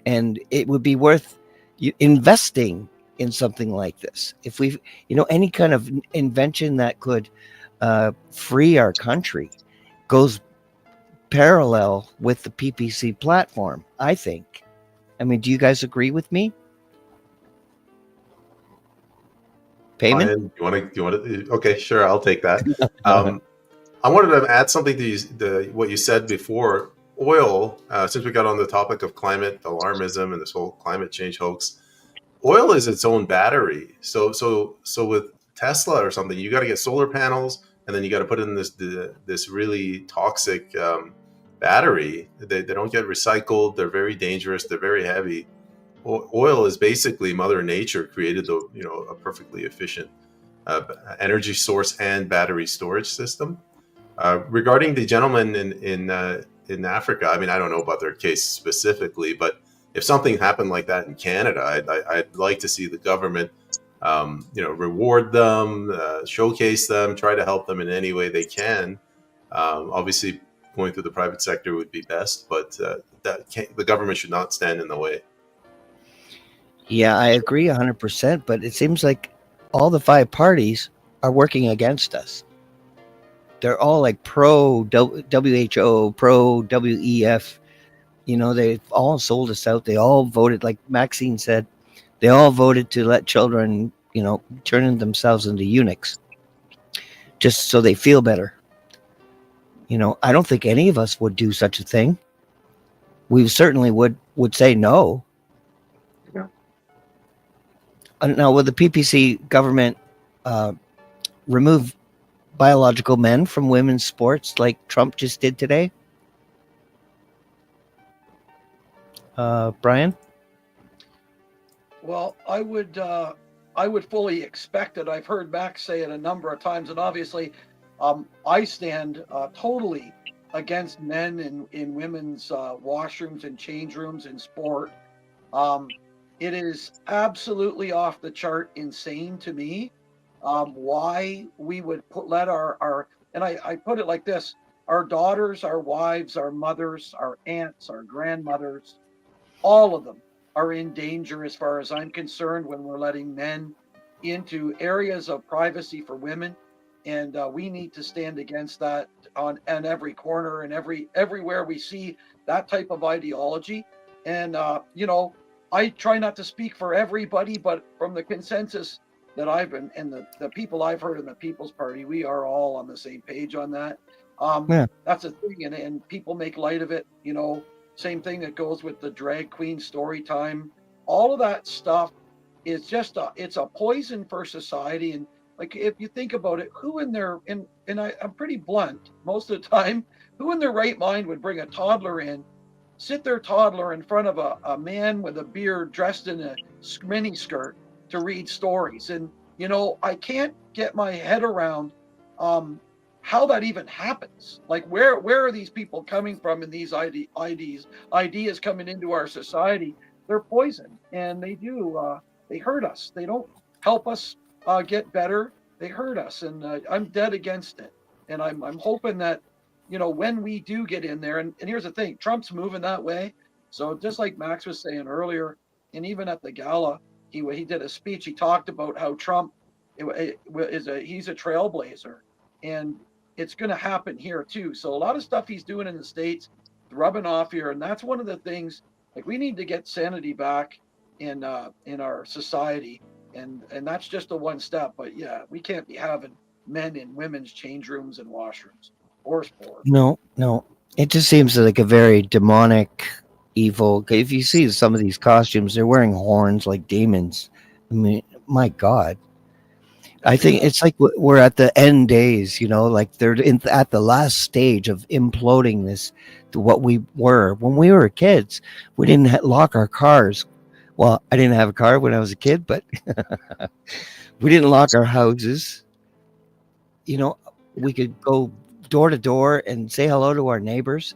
And it would be worth investing in something like this. If we, any kind of invention that could free our country goes parallel with the PPC platform, I think. I mean, do you guys agree with me? Payment? You want to? Okay, sure, I'll take that. I wanted to add something to what you said before. oil, since we got on the topic of climate alarmism and this whole climate change hoax, oil is its own battery. So with Tesla or something, you got to get solar panels, and then you got to put in this really toxic battery. They don't get recycled. They're very dangerous. They're very heavy. Oil is basically Mother Nature created a perfectly efficient energy source and battery storage system. Regarding the gentleman in Africa, I mean, I don't know about their case specifically, but if something happened like that in Canada, I'd like to see the government, reward them, showcase them, try to help them in any way they can. Obviously, going through the private sector would be best, but the government should not stand in the way. Yeah, I agree 100%, but it seems like all the 5 parties are working against us. They're all like pro WHO, pro WEF. They've all sold us out. They all voted, like Maxine said, they all voted to let children, turn themselves into eunuchs just so they feel better. I don't think any of us would do such a thing. We certainly would say no. Yeah. Now, will the PPC government remove biological men from women's sports like Trump just did today? Brian? Well, I would fully expect it. I've heard Max say it a number of times, and obviously, I stand totally against men in women's washrooms and change rooms in sport. It is absolutely off the chart insane to me why we would let our and I put it like this: our daughters, our wives, our mothers, our aunts, our grandmothers, all of them are in danger as far as I'm concerned when we're letting men into areas of privacy for women. And we need to stand against that on every corner and everywhere we see that type of ideology. And I try not to speak for everybody, but from the consensus that I've been and the people I've heard in the People's Party, we are all on the same page on that. That's a thing, and people make light of it. Same thing that goes with the drag queen story time. All of that stuff is just it's a poison for society. And like, if you think about it, who in their I'm pretty blunt most of the time, who in their right mind would bring a toddler in, sit their toddler in front of a man with a beard dressed in a mini skirt to read stories? And I can't get my head around how that even happens. Like, where are these people coming from in these ideas coming into our society? They're poison, and they hurt us. They don't help us get better. They hurt us, and I'm dead against it. And I'm hoping that when we do get in there, and here's the thing: Trump's moving that way. So just like Max was saying earlier, and even at the gala, he did a speech. He talked about how Trump he's a trailblazer, and it's going to happen here too. So a lot of stuff he's doing in the States, rubbing off here, and that's one of the things. Like, we need to get sanity back in our society, and that's just a one step. But yeah, we can't be having men in women's change rooms and washrooms or sport. No, it just seems like a very demonic, evil. If you see some of these costumes, they're wearing horns like demons. I mean, my God. I think it's like we're at the end days, like they're at the last stage of imploding this to what we were when we were kids. We didn't lock our cars. Well, I didn't have a car when I was a kid, but we didn't lock our houses. We could go door to door and say hello to our neighbors.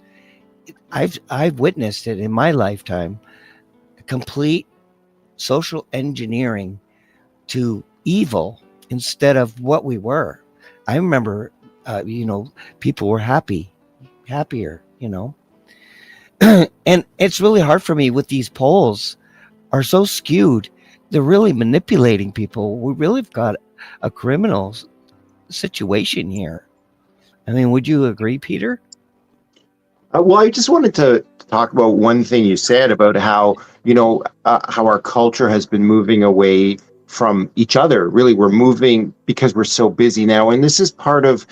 I've witnessed it in my lifetime. Complete social engineering to evil instead of what we were. I remember, people were happier, and it's really hard for me with these polls are so skewed. They're really manipulating people. We really have got a criminal situation here. I mean, would you agree, Peter? Well, I just wanted to talk about one thing you said about how our culture has been moving away from each other. Really, we're moving because we're so busy now, and this is part of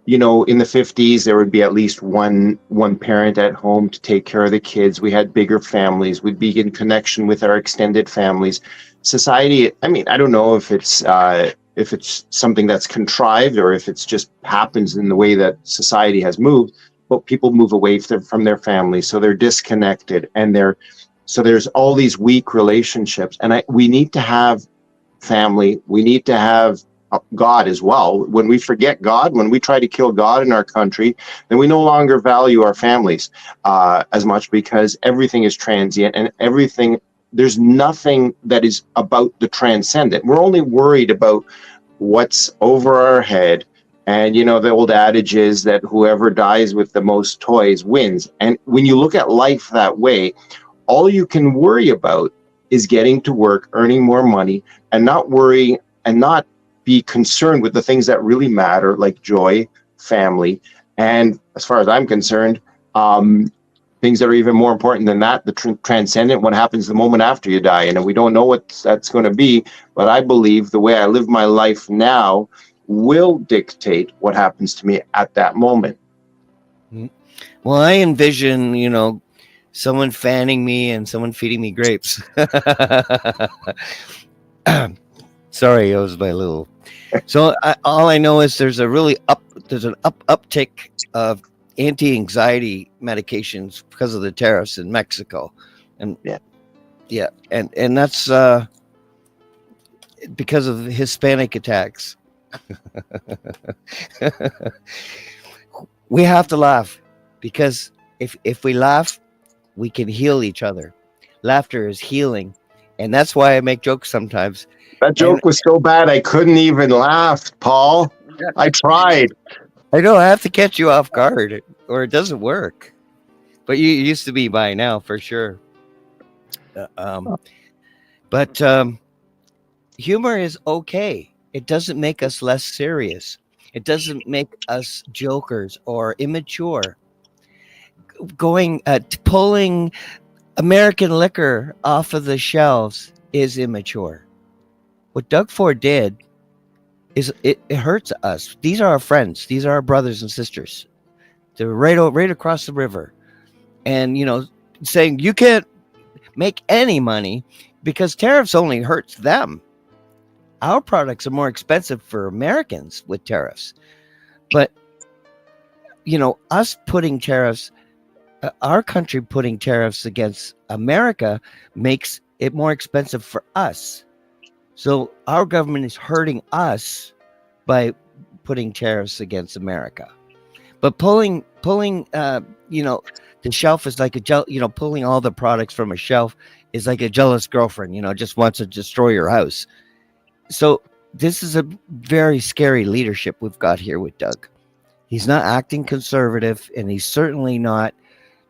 you know, in the 50s, there would be at least one parent at home to take care of the kids. We had bigger families. We'd be in connection with our extended families. Society, I mean, I don't know if it's something that's contrived or if it's just happens in the way that society has moved, but people move away from their families, so they're disconnected, and so there's all these weak relationships. And we need to have family. We need to have God as well. When we forget God, when we try to kill God in our country, then we no longer value our families as much, because everything is transient and there's nothing that is about the transcendent. We're only worried about what's over our head. And, you know, the old adage is that whoever dies with the most toys wins. And when you look at life that way, all you can worry about is getting to work, earning more money, and not worry and not be concerned with the things that really matter, like joy, family, and as far as I'm concerned, things that are even more important than that, the transcendent, what happens the moment after you die. And we don't know what that's going to be, but I believe the way I live my life now will dictate what happens to me at that moment. Well, I envision, you know, someone fanning me and someone feeding me grapes. Sorry, it was my little. So all I know is there's an uptick of anti-anxiety medications because of the tariffs in Mexico, and and that's because of Hispanic attacks. We have to laugh, because if we laugh, we can heal each other. Laughter is healing, and that's why I make jokes sometimes. That joke was so bad I couldn't even laugh, Paul. I tried. I know, I have to catch you off guard or it doesn't work. But you used to be by now, for sure. But humor is okay. It doesn't make us less serious. It doesn't make us jokers or immature. Pulling American liquor off of the shelves is immature. What Doug Ford did is it hurts us. These are our friends. These are our brothers and sisters. They're right across the river. And, you know, saying you can't make any money because tariffs only hurts them. Our products are more expensive for Americans with tariffs. But, you know, us putting tariffs, our country putting tariffs against America makes it more expensive for us. So our government is hurting us by putting tariffs against America. But pulling, you know, the shelf is like pulling all the products from a shelf is like a jealous girlfriend, you know, just wants to destroy your house. So this is a very scary leadership we've got here with Doug. He's not acting conservative, and he's certainly not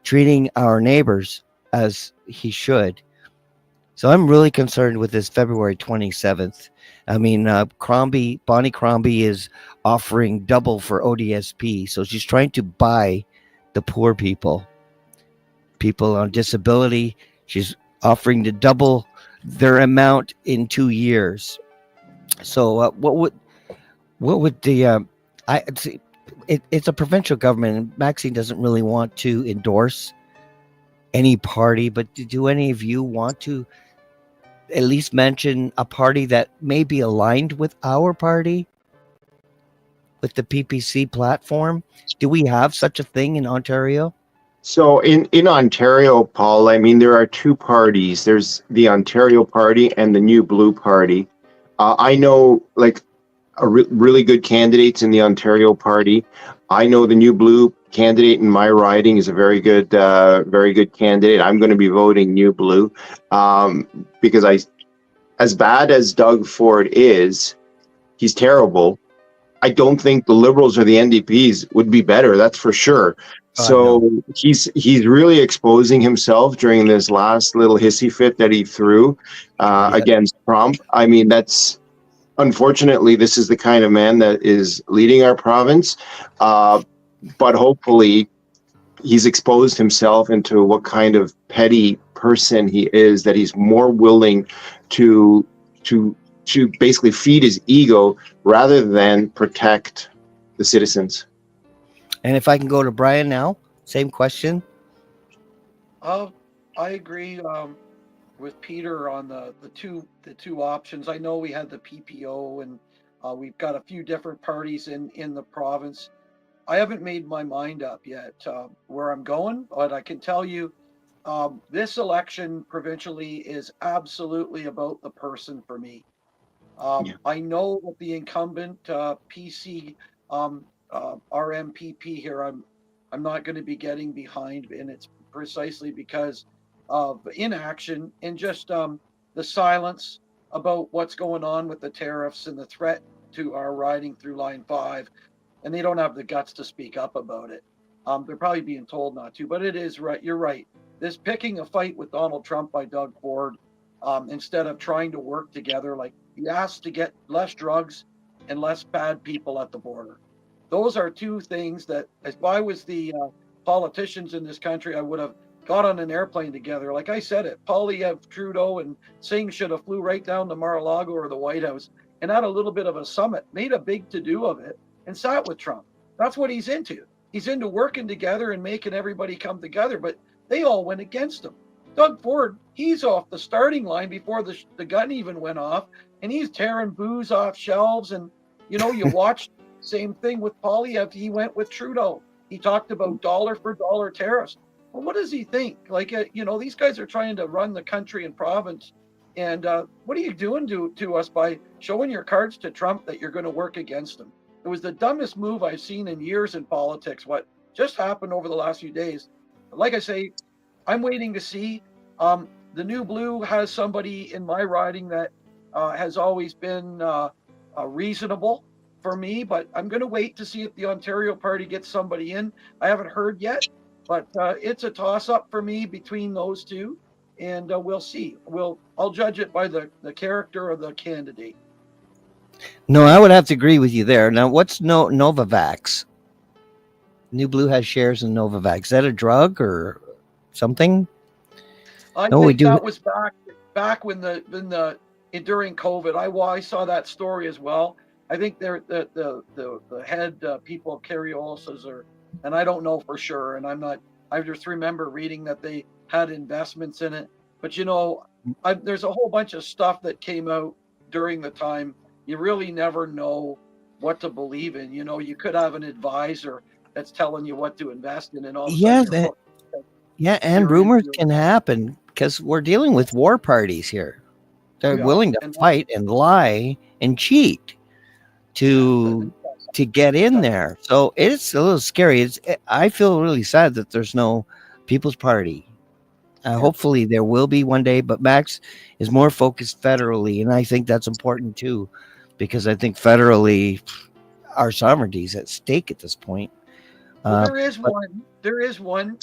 treating our neighbors as he should. So I'm really concerned with this February 27th. I mean, Bonnie Crombie is offering double for ODSP. So she's trying to buy the poor people on disability. She's offering to double their amount in 2 years. So what would the it's a provincial government, and Maxine doesn't really want to endorse any party, but do any of you want to at least mention a party that may be aligned with our party, with the PPC platform? Do we have such a thing in Ontario? So in Ontario, Paul, I mean, there are two parties. There's the Ontario Party and the New Blue Party. I know like really good candidates in the Ontario Party. I know the New Blue candidate in my riding is a very good candidate. I'm going to be voting New Blue because as bad as Doug Ford is, he's terrible. I don't think the Liberals or the NDPs would be better. That's for sure. So he's really exposing himself during this last little hissy fit that he threw against Trump. I mean, unfortunately, this is the kind of man that is leading our province. But hopefully he's exposed himself into what kind of petty person he is, that he's more willing to basically feed his ego rather than protect the citizens. And if I can go to Brian now, same question. I agree with Peter on the two options. I know we had the PPO, and we've got a few different parties in the province. I haven't made my mind up yet where I'm going, but I can tell you this election provincially is absolutely about the person for me. I know that the incumbent PC RMPP here, I'm not going to be getting behind, and it's precisely because of inaction and just the silence about what's going on with the tariffs and the threat to our riding through Line 5, and they don't have the guts to speak up about it. They're probably being told not to, but it is right. You're right. This picking a fight with Donald Trump by Doug Ford instead of trying to work together, like he asked to get less drugs and less bad people at the border. Those are two things that, if I was the politicians in this country, I would have got on an airplane together. Like I said it, Poilievre, Trudeau, and Singh should have flew right down to Mar-a-Lago or the White House and had a little bit of a summit, made a big to-do of it, and sat with Trump. That's what he's into. He's into working together and making everybody come together, but they all went against him. Doug Ford, he's off the starting line before the gun even went off, and he's tearing booze off shelves. And, you know, you watch same thing with Poilievre. He went with Trudeau. He talked about dollar for dollar tariffs. Well, what does he think? Like, you know, these guys are trying to run the country and province. And what are you doing to us by showing your cards to Trump that you're going to work against him? It was the dumbest move I've seen in years in politics. What just happened over the last few days. Like I say, I'm waiting to see. The New Blue has somebody in my riding that has always been reasonable for me, but I'm going to wait to see if the Ontario Party gets somebody in. I haven't heard yet, but it's a toss-up for me between those two, and we'll see. I'll judge it by the character of the candidate. No, I would have to agree with you there. Now, what's Novavax? New Blue has shares in Novavax. Is that a drug or something? I No, we think do. that was back when during COVID. I saw that story as well. I think the head people of Cariolis and I don't know for sure, and I just remember reading that they had investments in it. But you know, there's a whole bunch of stuff that came out during the time. You really never know what to believe in. You know, you could have an advisor that's telling you what to invest in, and all of a sudden and rumors can happen because we're dealing with war parties here. They're willing to fight and lie and cheat to get in there. So it's a little scary. I feel really sad that there's no People's Party. Hopefully there will be one day, but Max is more focused federally, and I think that's important too, because I think federally our sovereignty is at stake at this point. Well, there is one.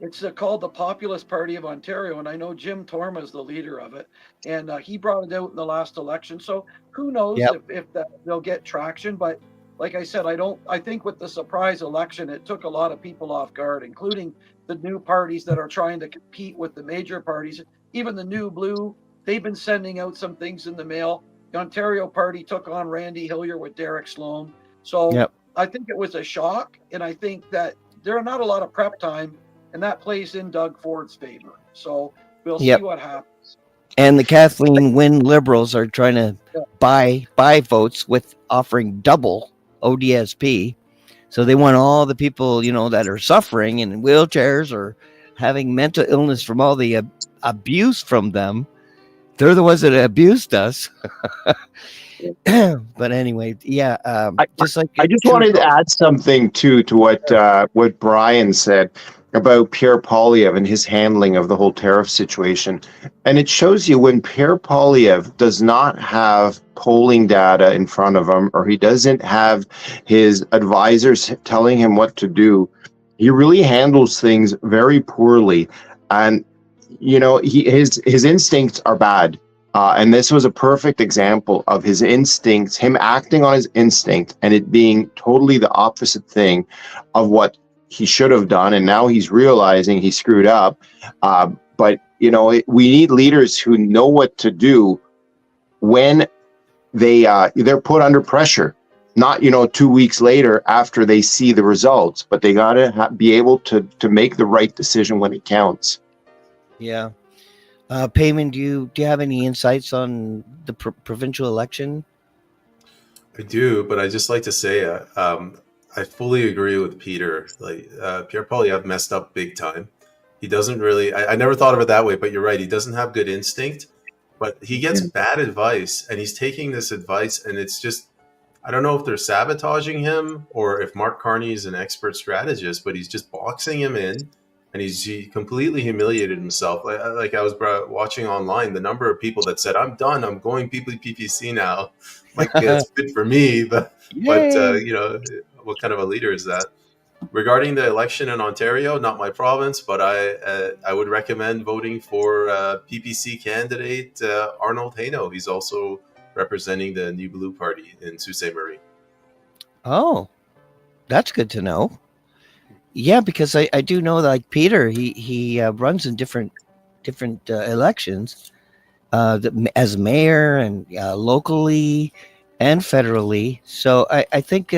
It's called the Populist Party of Ontario, and I know Jim Torma is the leader of it, and he brought it out in the last election. So who knows if they'll get traction? But like I said, I think with the surprise election, it took a lot of people off guard, including the new parties that are trying to compete with the major parties. Even the New Blue, they've been sending out some things in the mail. The Ontario Party took on Randy Hillier with Derek Sloan. So I think it was a shock, and I think that there are not a lot of prep time, and that plays in Doug Ford's favor. So we'll see what happens. And the Kathleen Wynne Liberals are trying to buy votes with offering double ODSP. So they want all the people, you know, that are suffering in wheelchairs or having mental illness from all the abuse from them. They're the ones that abused us. But anyway, I just wanted to add something to what Brian said about Pierre Poilievre and his handling of the whole tariff situation. And it shows you when Pierre Poilievre does not have polling data in front of him, or he doesn't have his advisors telling him what to do, he really handles things very poorly. And, you know, his instincts are bad. And this was a perfect example of his instincts, him acting on his instinct, and it being totally the opposite thing of what he should have done. And now he's realizing he screwed up. But, you know, we need leaders who know what to do when they're put under pressure. not 2 weeks later after they see the results, but they got to be able to make the right decision when it counts. Yeah. Payman, do you have any insights on the provincial election? I do, but I just like to say, I fully agree with Peter. Like Pierre Poilievre messed up big time. He doesn't really. I never thought of it that way, but you're right. He doesn't have good instinct, but he gets bad advice, and he's taking this advice, and it's just. I don't know if they're sabotaging him or if Mark Carney is an expert strategist, but he's just boxing him in, and he completely humiliated himself. Like I was watching online, the number of people that said, "I'm done. I'm going PPC now." Like it's good for me, but what kind of a leader is that? Regarding the election in Ontario, not my province, but I would recommend voting for PPC candidate Arnold Hainaut. He's also representing the New Blue Party in Sault Ste. Marie. Oh, that's good to know. Yeah, because I do know that like Peter, he runs in different elections as mayor and locally and federally. So I think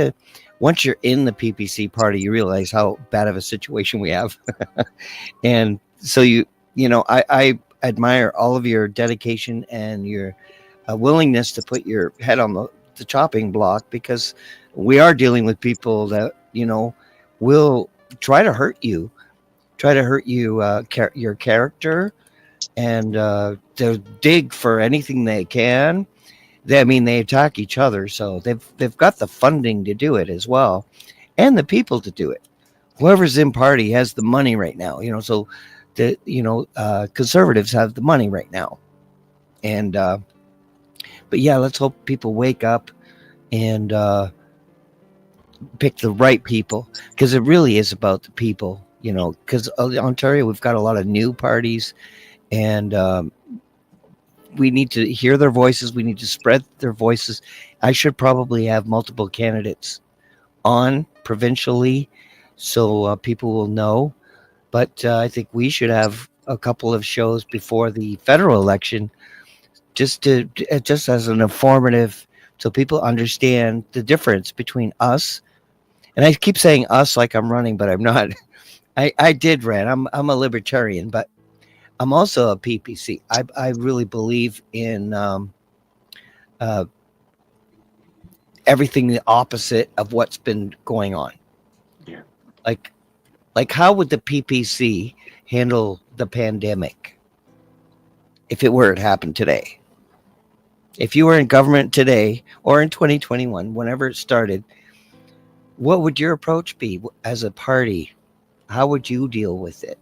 once you're in the PPC party, you realize how bad of a situation we have. And so I admire all of your dedication and your willingness to put your head on the chopping block, because we are dealing with people that will try to hurt you your character, and they'll dig for anything they can. They attack each other, so they've got the funding to do it as well, and the people to do it. Whoever's in party has the money right now, so the conservatives have the money right now. And but yeah, let's hope people wake up and pick the right people, because it really is about the people, because Ontario, we've got a lot of new parties, and we need to hear their voices. We need to spread their voices. I should probably have multiple candidates on provincially so people will know. But I think we should have a couple of shows before the federal election, just as an informative, so people understand the difference between us. And I keep saying us like I'm running, but I'm not. I did run. I'm a libertarian, but I'm also a PPC. I really believe in everything the opposite of what's been going on. Yeah. Like how would the PPC handle the pandemic if it were to happen today? If you were in government today or in 2021, whenever it started, what would your approach be as a party? How would you deal with it?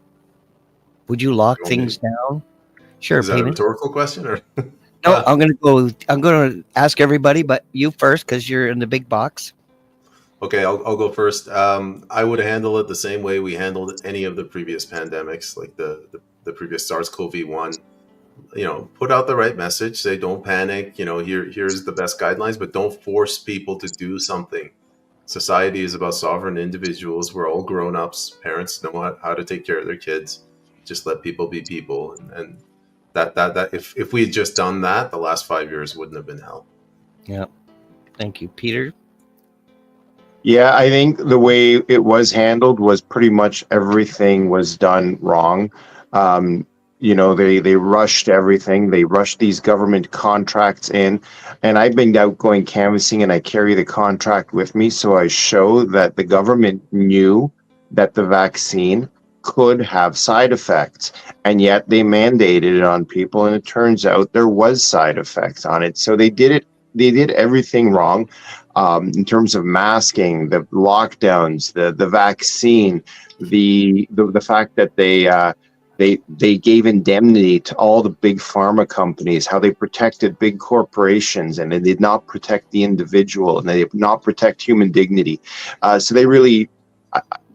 Would you lock things down? Sure. Is that a rhetorical question? Or? No, I'm going to ask everybody, but you first, because you're in the big box. Okay, I'll go first. I would handle it the same way we handled any of the previous pandemics, like the previous SARS-CoV-1. Put out the right message. Say, don't panic. Here's the best guidelines, but don't force people to do something. Society is about sovereign individuals. We're all grown-ups. Parents know how to take care of their kids. Just let people be people. And that if we had just done that, the last 5 years wouldn't have been hell. Yeah. Thank you, Peter. Yeah, I think the way it was handled was pretty much everything was done wrong. They rushed everything. They rushed these government contracts in. And I've been out going canvassing, and I carry the contract with me. So I show that the government knew that the vaccine could have side effects, and yet they mandated it on people, and it turns out there was side effects on it. So they did everything wrong. In terms of masking, the lockdowns, the vaccine, the fact that they gave indemnity to all the big pharma companies, how they protected big corporations, and they did not protect the individual, and they did not protect human dignity. So they really,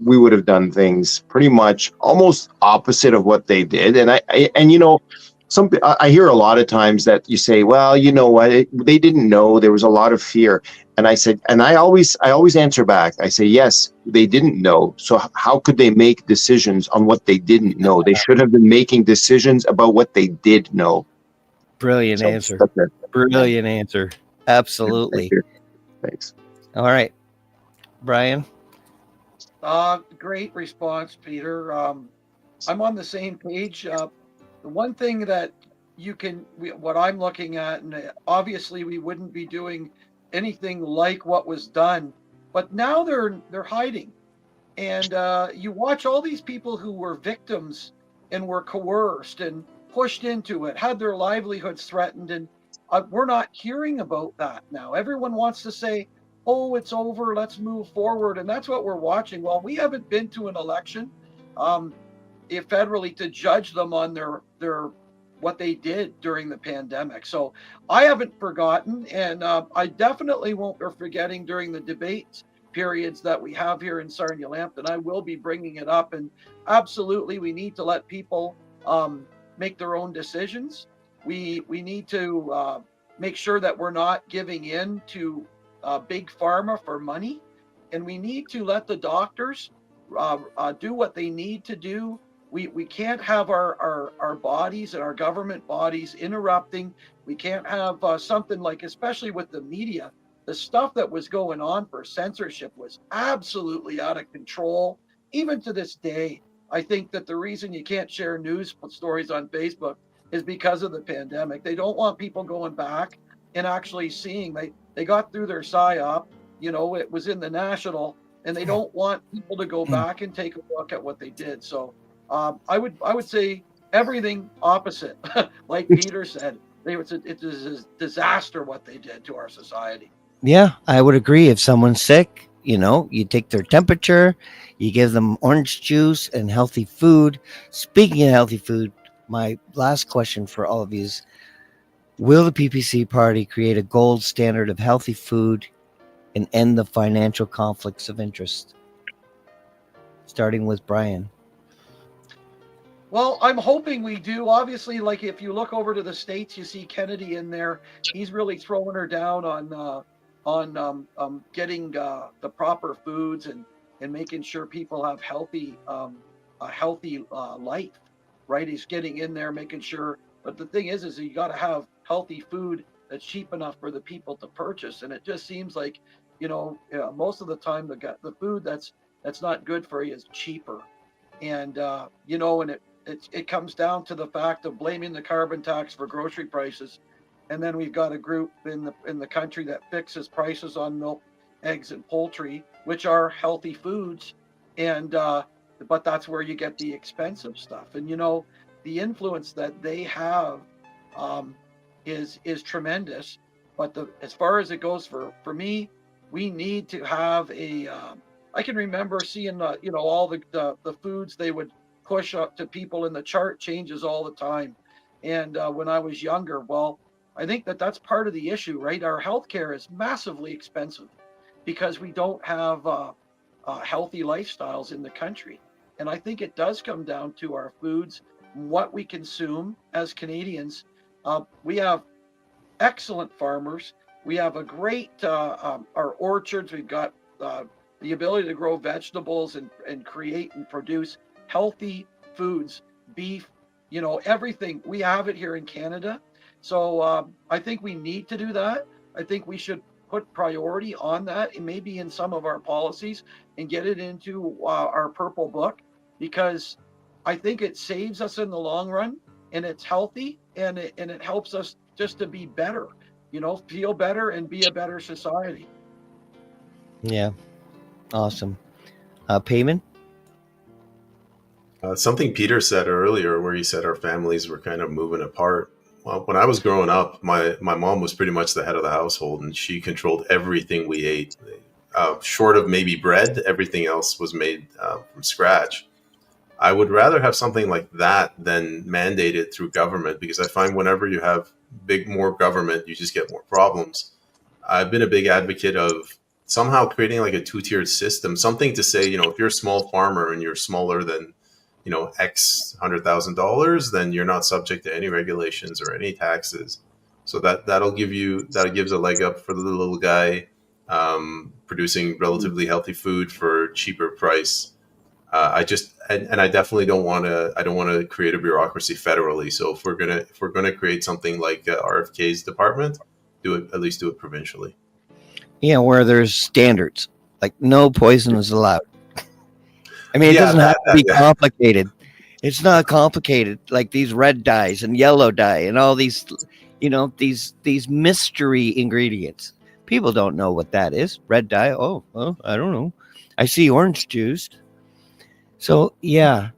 we would have done things pretty much almost opposite of what they did. And I hear a lot of times that you say, well, you know what, they didn't know, there was a lot of fear. And I said, and I always answer back. I say, yes, they didn't know. So how could they make decisions on what they didn't know? They should have been making decisions about what they did know. Brilliant answer. Brilliant answer. Absolutely. Thanks. All right, Brian. Great response, Peter. I'm on the same page. The one thing that what I'm looking at, and obviously we wouldn't be doing anything like what was done, but now they're hiding, and you watch all these people who were victims and were coerced and pushed into it, had their livelihoods threatened, and we're not hearing about that now. Everyone wants to say, "Oh, it's over. Let's move forward," and that's what we're watching. Well, we haven't been to an election. If federally to judge them on their what they did during the pandemic. So I haven't forgotten, and I definitely won't be forgetting during the debates periods that we have here in Sarnia-Lambton. I will be bringing it up, and absolutely we need to let people make their own decisions. We need to make sure that we're not giving in to big pharma for money, and we need to let the doctors do what they need to do. We can't have our bodies and our government bodies interrupting. We can't have something like, especially with the media, the stuff that was going on for censorship was absolutely out of control. Even to this day, I think that the reason you can't share news stories on Facebook is because of the pandemic. They don't want people going back and actually seeing. They got through their PSYOP, it was in the national, and they don't want people to go back and take a look at what they did. So I would say everything opposite, like Peter said. It's a disaster what they did to our society. Yeah, I would agree. If someone's sick, you take their temperature, you give them orange juice and healthy food. Speaking of healthy food, my last question for all of you is, will the PPC party create a gold standard of healthy food and end the financial conflicts of interest? Starting with Brian. Well, I'm hoping we do. Obviously, like if you look over to the States, you see Kennedy in there. He's really throwing her down on getting the proper foods and making sure people have a healthy life, right? He's getting in there, making sure. But the thing is you got to have healthy food that's cheap enough for the people to purchase. And it just seems like, most of the time the food that's not good for you is cheaper. And and it comes down to the fact of blaming the carbon tax for grocery prices, and then we've got a group in the country that fixes prices on milk, eggs, and poultry, which are healthy foods, and but that's where you get the expensive stuff. And the influence that they have is tremendous. But as far as it goes for me, we need to have a. I can remember seeing all the foods they would push up to people, in the chart changes all the time. And when I was younger, well, I think that's part of the issue, right? Our healthcare is massively expensive because we don't have healthy lifestyles in the country. And I think it does come down to our foods, what we consume as Canadians. We have excellent farmers. We have a great our orchards. We've got the ability to grow vegetables and create and produce healthy foods, beef, everything. We have it here in Canada. So I think we need to do that. I think we should put priority on that, and maybe in some of our policies, and get it into our purple book, because I think it saves us in the long run, and it's healthy, and it helps us just to be better, feel better and be a better society. Yeah. Awesome. Payman? Something Peter said earlier, where he said our families were kind of moving apart. Well, when I was growing up, my mom was pretty much the head of the household, and she controlled everything we ate. Short of maybe bread, everything else was made from scratch. I would rather have something like that than mandated through government, because I find whenever you have more government, you just get more problems. I've been a big advocate of somehow creating like a two-tiered system, something to say, if you're a small farmer and you're smaller than, X $100,000, then you're not subject to any regulations or any taxes. So that gives a leg up for the little guy producing relatively healthy food for cheaper price. I definitely don't want to create a bureaucracy federally. So if we're gonna create something like RFK's department, at least do it provincially. Yeah, where there's standards, like no poison is allowed. I mean, it Yeah, doesn't have to be yeah. complicated. It's not complicated like these red dyes and yellow dye and all these, these mystery ingredients. People don't know what that is. Red dye. Oh, well, I don't know. I see orange juice. So yeah.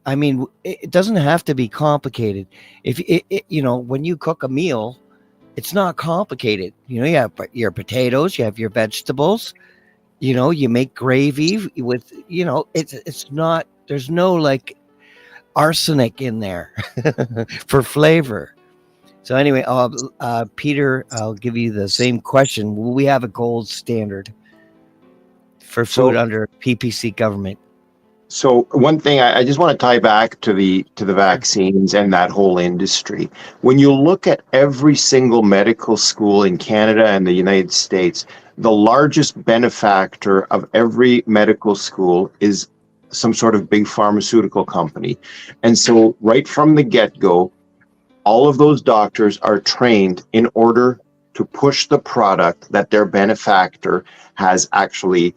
I mean, it doesn't have to be complicated. If when you cook a meal, it's not complicated. You have your potatoes, you have your vegetables. You make gravy with. It's not. There's no like arsenic in there for flavor. So anyway, Peter, I'll give you the same question. Will we have a gold standard for food So under PPC government? So one thing I just want to tie back to the vaccines and that whole industry. When you look at every single medical school in Canada and the United States, the largest benefactor of every medical school is some sort of big pharmaceutical company. And so right from the get-go, all of those doctors are trained in order to push the product that their benefactor has actually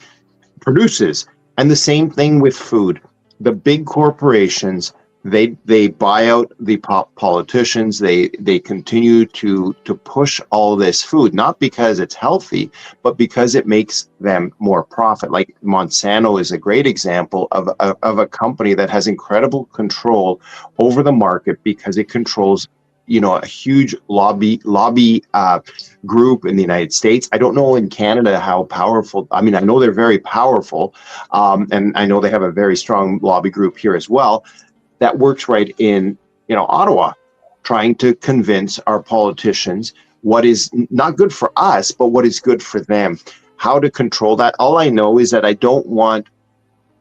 produces. And the same thing with food. The big corporations, they buy out the politicians. They continue to push all this food, not because it's healthy, but because it makes them more profit. Like Monsanto is a great example of a company that has incredible control over the market because it controls a huge lobby group in the United States. I don't know in Canada how powerful. I mean, I know they're very powerful, and I know they have a very strong lobby group here as well that works right in Ottawa, trying to convince our politicians what is not good for us, but what is good for them. How to control that? All I know is that I don't want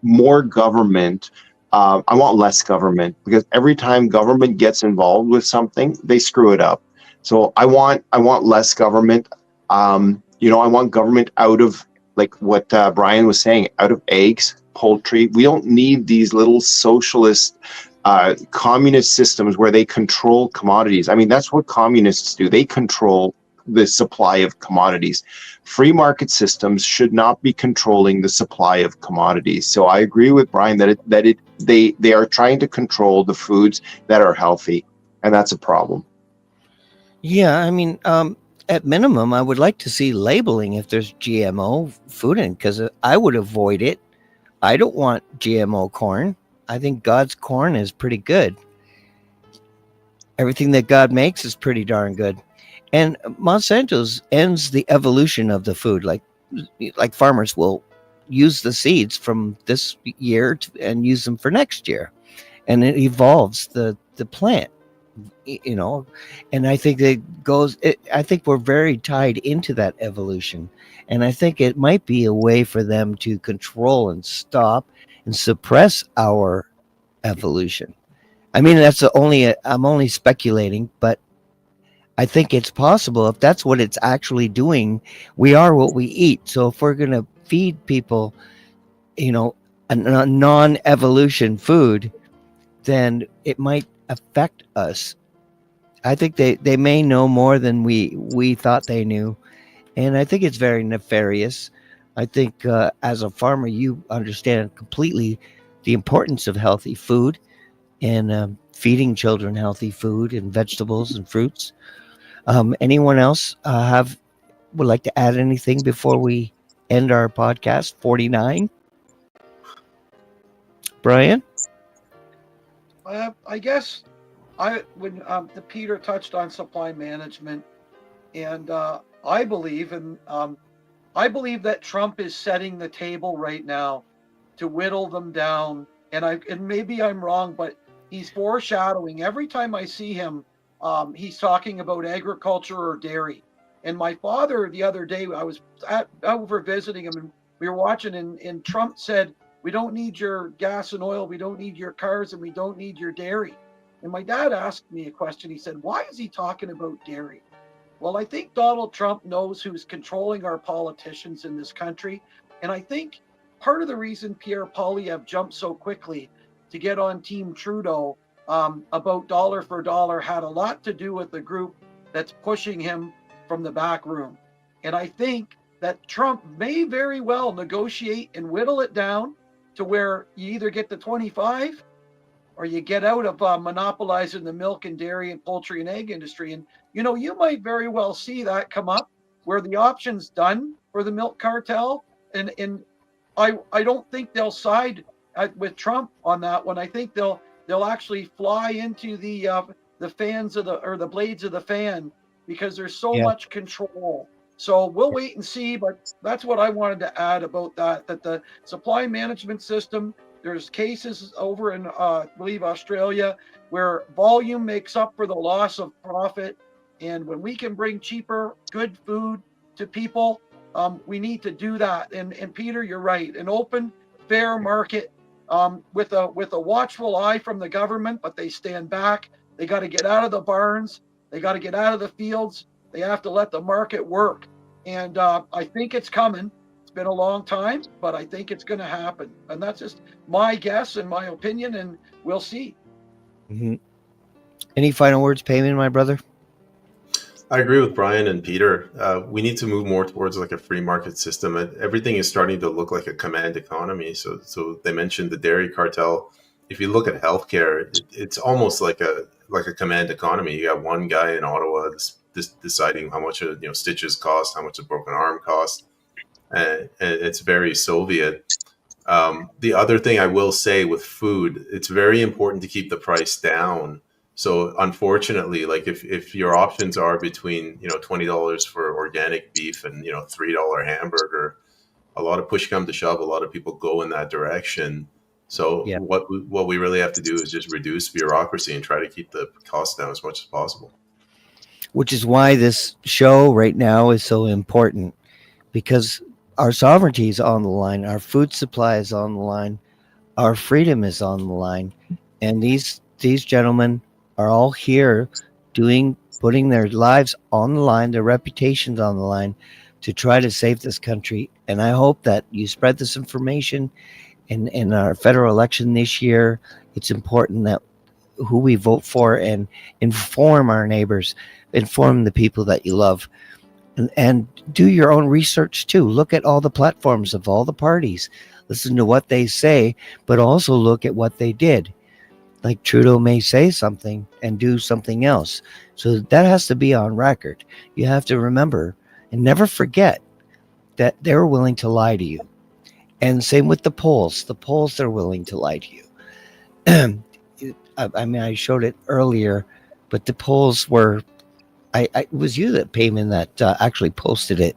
more government. I want less government, because every time government gets involved with something, they screw it up. So I want less government. I want government out of, like what Brian was saying, out of eggs, poultry. We don't need these little socialist communist systems where they control commodities. I mean, that's what communists do. They control the supply of commodities. Free market systems should not be controlling the supply of commodities. So I agree with Brian that they are trying to control the foods that are healthy, and that's a problem. Yeah, I mean, at minimum, I would like to see labeling if there's GMO food in, because I would avoid it. I don't want GMO corn. I think God's corn is pretty good. Everything that God makes is pretty darn good. And Monsanto's ends the evolution of the food. Like farmers will use the seeds from this year and use them for next year. And it evolves the plant, and I think I think we're very tied into that evolution. And I think it might be a way for them to control and stop and suppress our evolution. I mean, I'm only speculating, but I think it's possible. If that's what it's actually doing, we are what we eat. So if we're going to feed people, a non-evolution food, then it might affect us. I think they may know more than we thought they knew. And I think it's very nefarious. I think as a farmer, you understand completely the importance of healthy food and feeding children healthy food and vegetables and fruits. Anyone else would like to add anything before we end our podcast 49? Brian? I guess when the Peter touched on supply management, and I believe that Trump is setting the table right now to whittle them down. And maybe I'm wrong, but he's foreshadowing. Every time I see him, he's talking about agriculture or dairy. And my father, the other day, I was over visiting him, and we were watching, and Trump said, "We don't need your gas and oil, we don't need your cars, and we don't need your dairy." And my dad asked me a question. He said, "Why is he talking about dairy?" Well, I think Donald Trump knows who's controlling our politicians in this country. And I think part of the reason Pierre Poilievre jumped so quickly to get on Team Trudeau about dollar for dollar had a lot to do with the group that's pushing him from the back room. And I think that Trump may very well negotiate and whittle it down to where you either get the 25 or you get out of monopolizing the milk and dairy and poultry and egg industry. And, you might very well see that come up where the option's done for the milk cartel. And I don't think they'll side with Trump on that one. I think they'll actually fly into the fans of the blades of the fan, because there's so much control. So we'll wait and see, but that's what I wanted to add about that the supply management system, there's cases over in, I believe, Australia, where volume makes up for the loss of profit. And when we can bring cheaper, good food to people, we need to do that. And Peter, you're right. An open, fair market with a watchful eye from the government, but they stand back. They got to get out of the barns. They got to get out of the fields. They have to let the market work. And I think it's coming. It's been a long time, but I think it's going to happen. And that's just my guess and my opinion, and we'll see. Mm-hmm. Any final words, Payman, my brother? I agree with Brian and Peter. We need to move more towards like a free market system. Everything is starting to look like a command economy. So they mentioned the dairy cartel. If you look at healthcare, it's almost like a command economy. You got one guy in Ottawa deciding how much stitches cost, how much a broken arm cost, and it's very Soviet. The other thing I will say with food, it's very important to keep the price down. So unfortunately, like if your options are between $20 for organic beef and $3 hamburger, a lot of push come to shove, a lot of people go in that direction. So what we really have to do is just reduce bureaucracy and try to keep the costs down as much as possible. Which is why this show right now is so important, because our sovereignty is on the line, our food supply is on the line, our freedom is on the line, and these gentlemen are all here putting their lives on the line, their reputations on the line, to try to save this country. And I hope that you spread this information in our federal election this year. It's important that who we vote for, and inform our neighbors, inform the people that you love, and do your own research too. Look at all the platforms of all the parties, listen to what they say, but also look at what they did. Like Trudeau may say something and do something else. So that has to be on record. You have to remember and never forget that they're willing to lie to you. And same with the polls. The polls, they're willing to lie to you. I mean, I showed it earlier, but the polls were, it was you that Payman that actually posted it.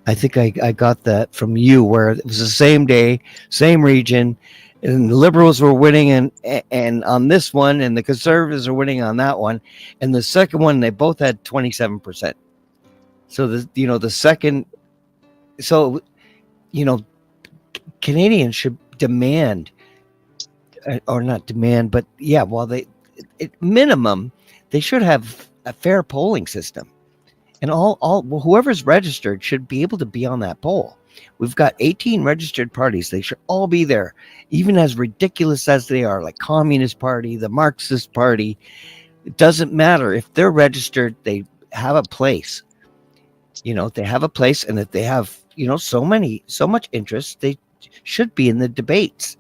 I think I got that from you, where it was the same day, same region, and the Liberals were winning and on this one, and the Conservatives are winning on that one, and the second one they both had 27%. So the second, so Canadians should demand, or not demand, but minimum they should have a fair polling system, and whoever's registered should be able to be on that poll. We've got 18 registered parties. They should all be there, even as ridiculous as they are, like Communist Party, the Marxist Party. It doesn't matter if they're registered. They have a place. They have a place, and if they have so much interest, they should be in the debates.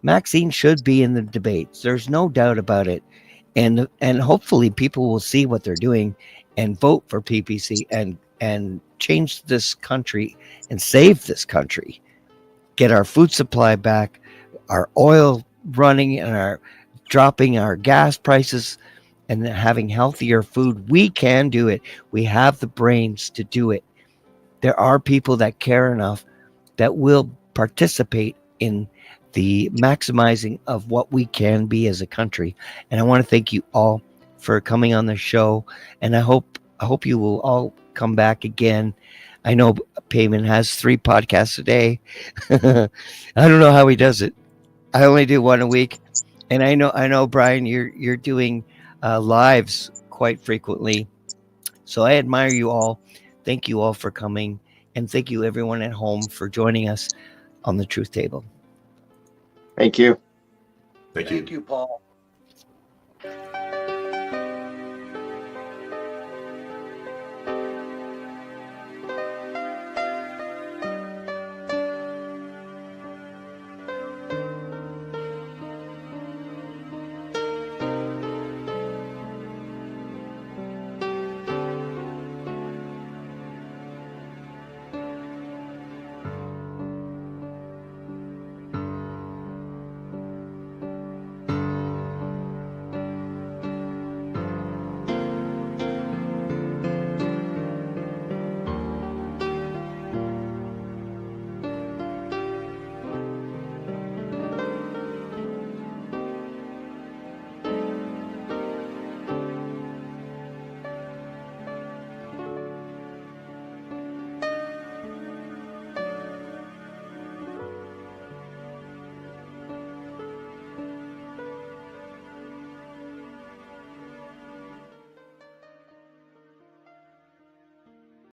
Maxine should be in the debates. There's no doubt about it. And hopefully people will see what they're doing and vote for PPC and change this country and save this country. Get our food supply back, our oil running, and our dropping our gas prices, and having healthier food. We can do it. We have the brains to do it. There are people that care enough that will participate in the maximizing of what we can be as a country. And I want to thank you all for coming on the show. And I hope you will all come back again. I know Payman has 3 podcasts a day. I don't know how he does it. I only do 1 a week. And I know Brian, you're doing lives quite frequently. So I admire you all. Thank you all for coming. And thank you everyone at home for joining us on the Truth Table. Thank you. Thank you. Thank you, Paul.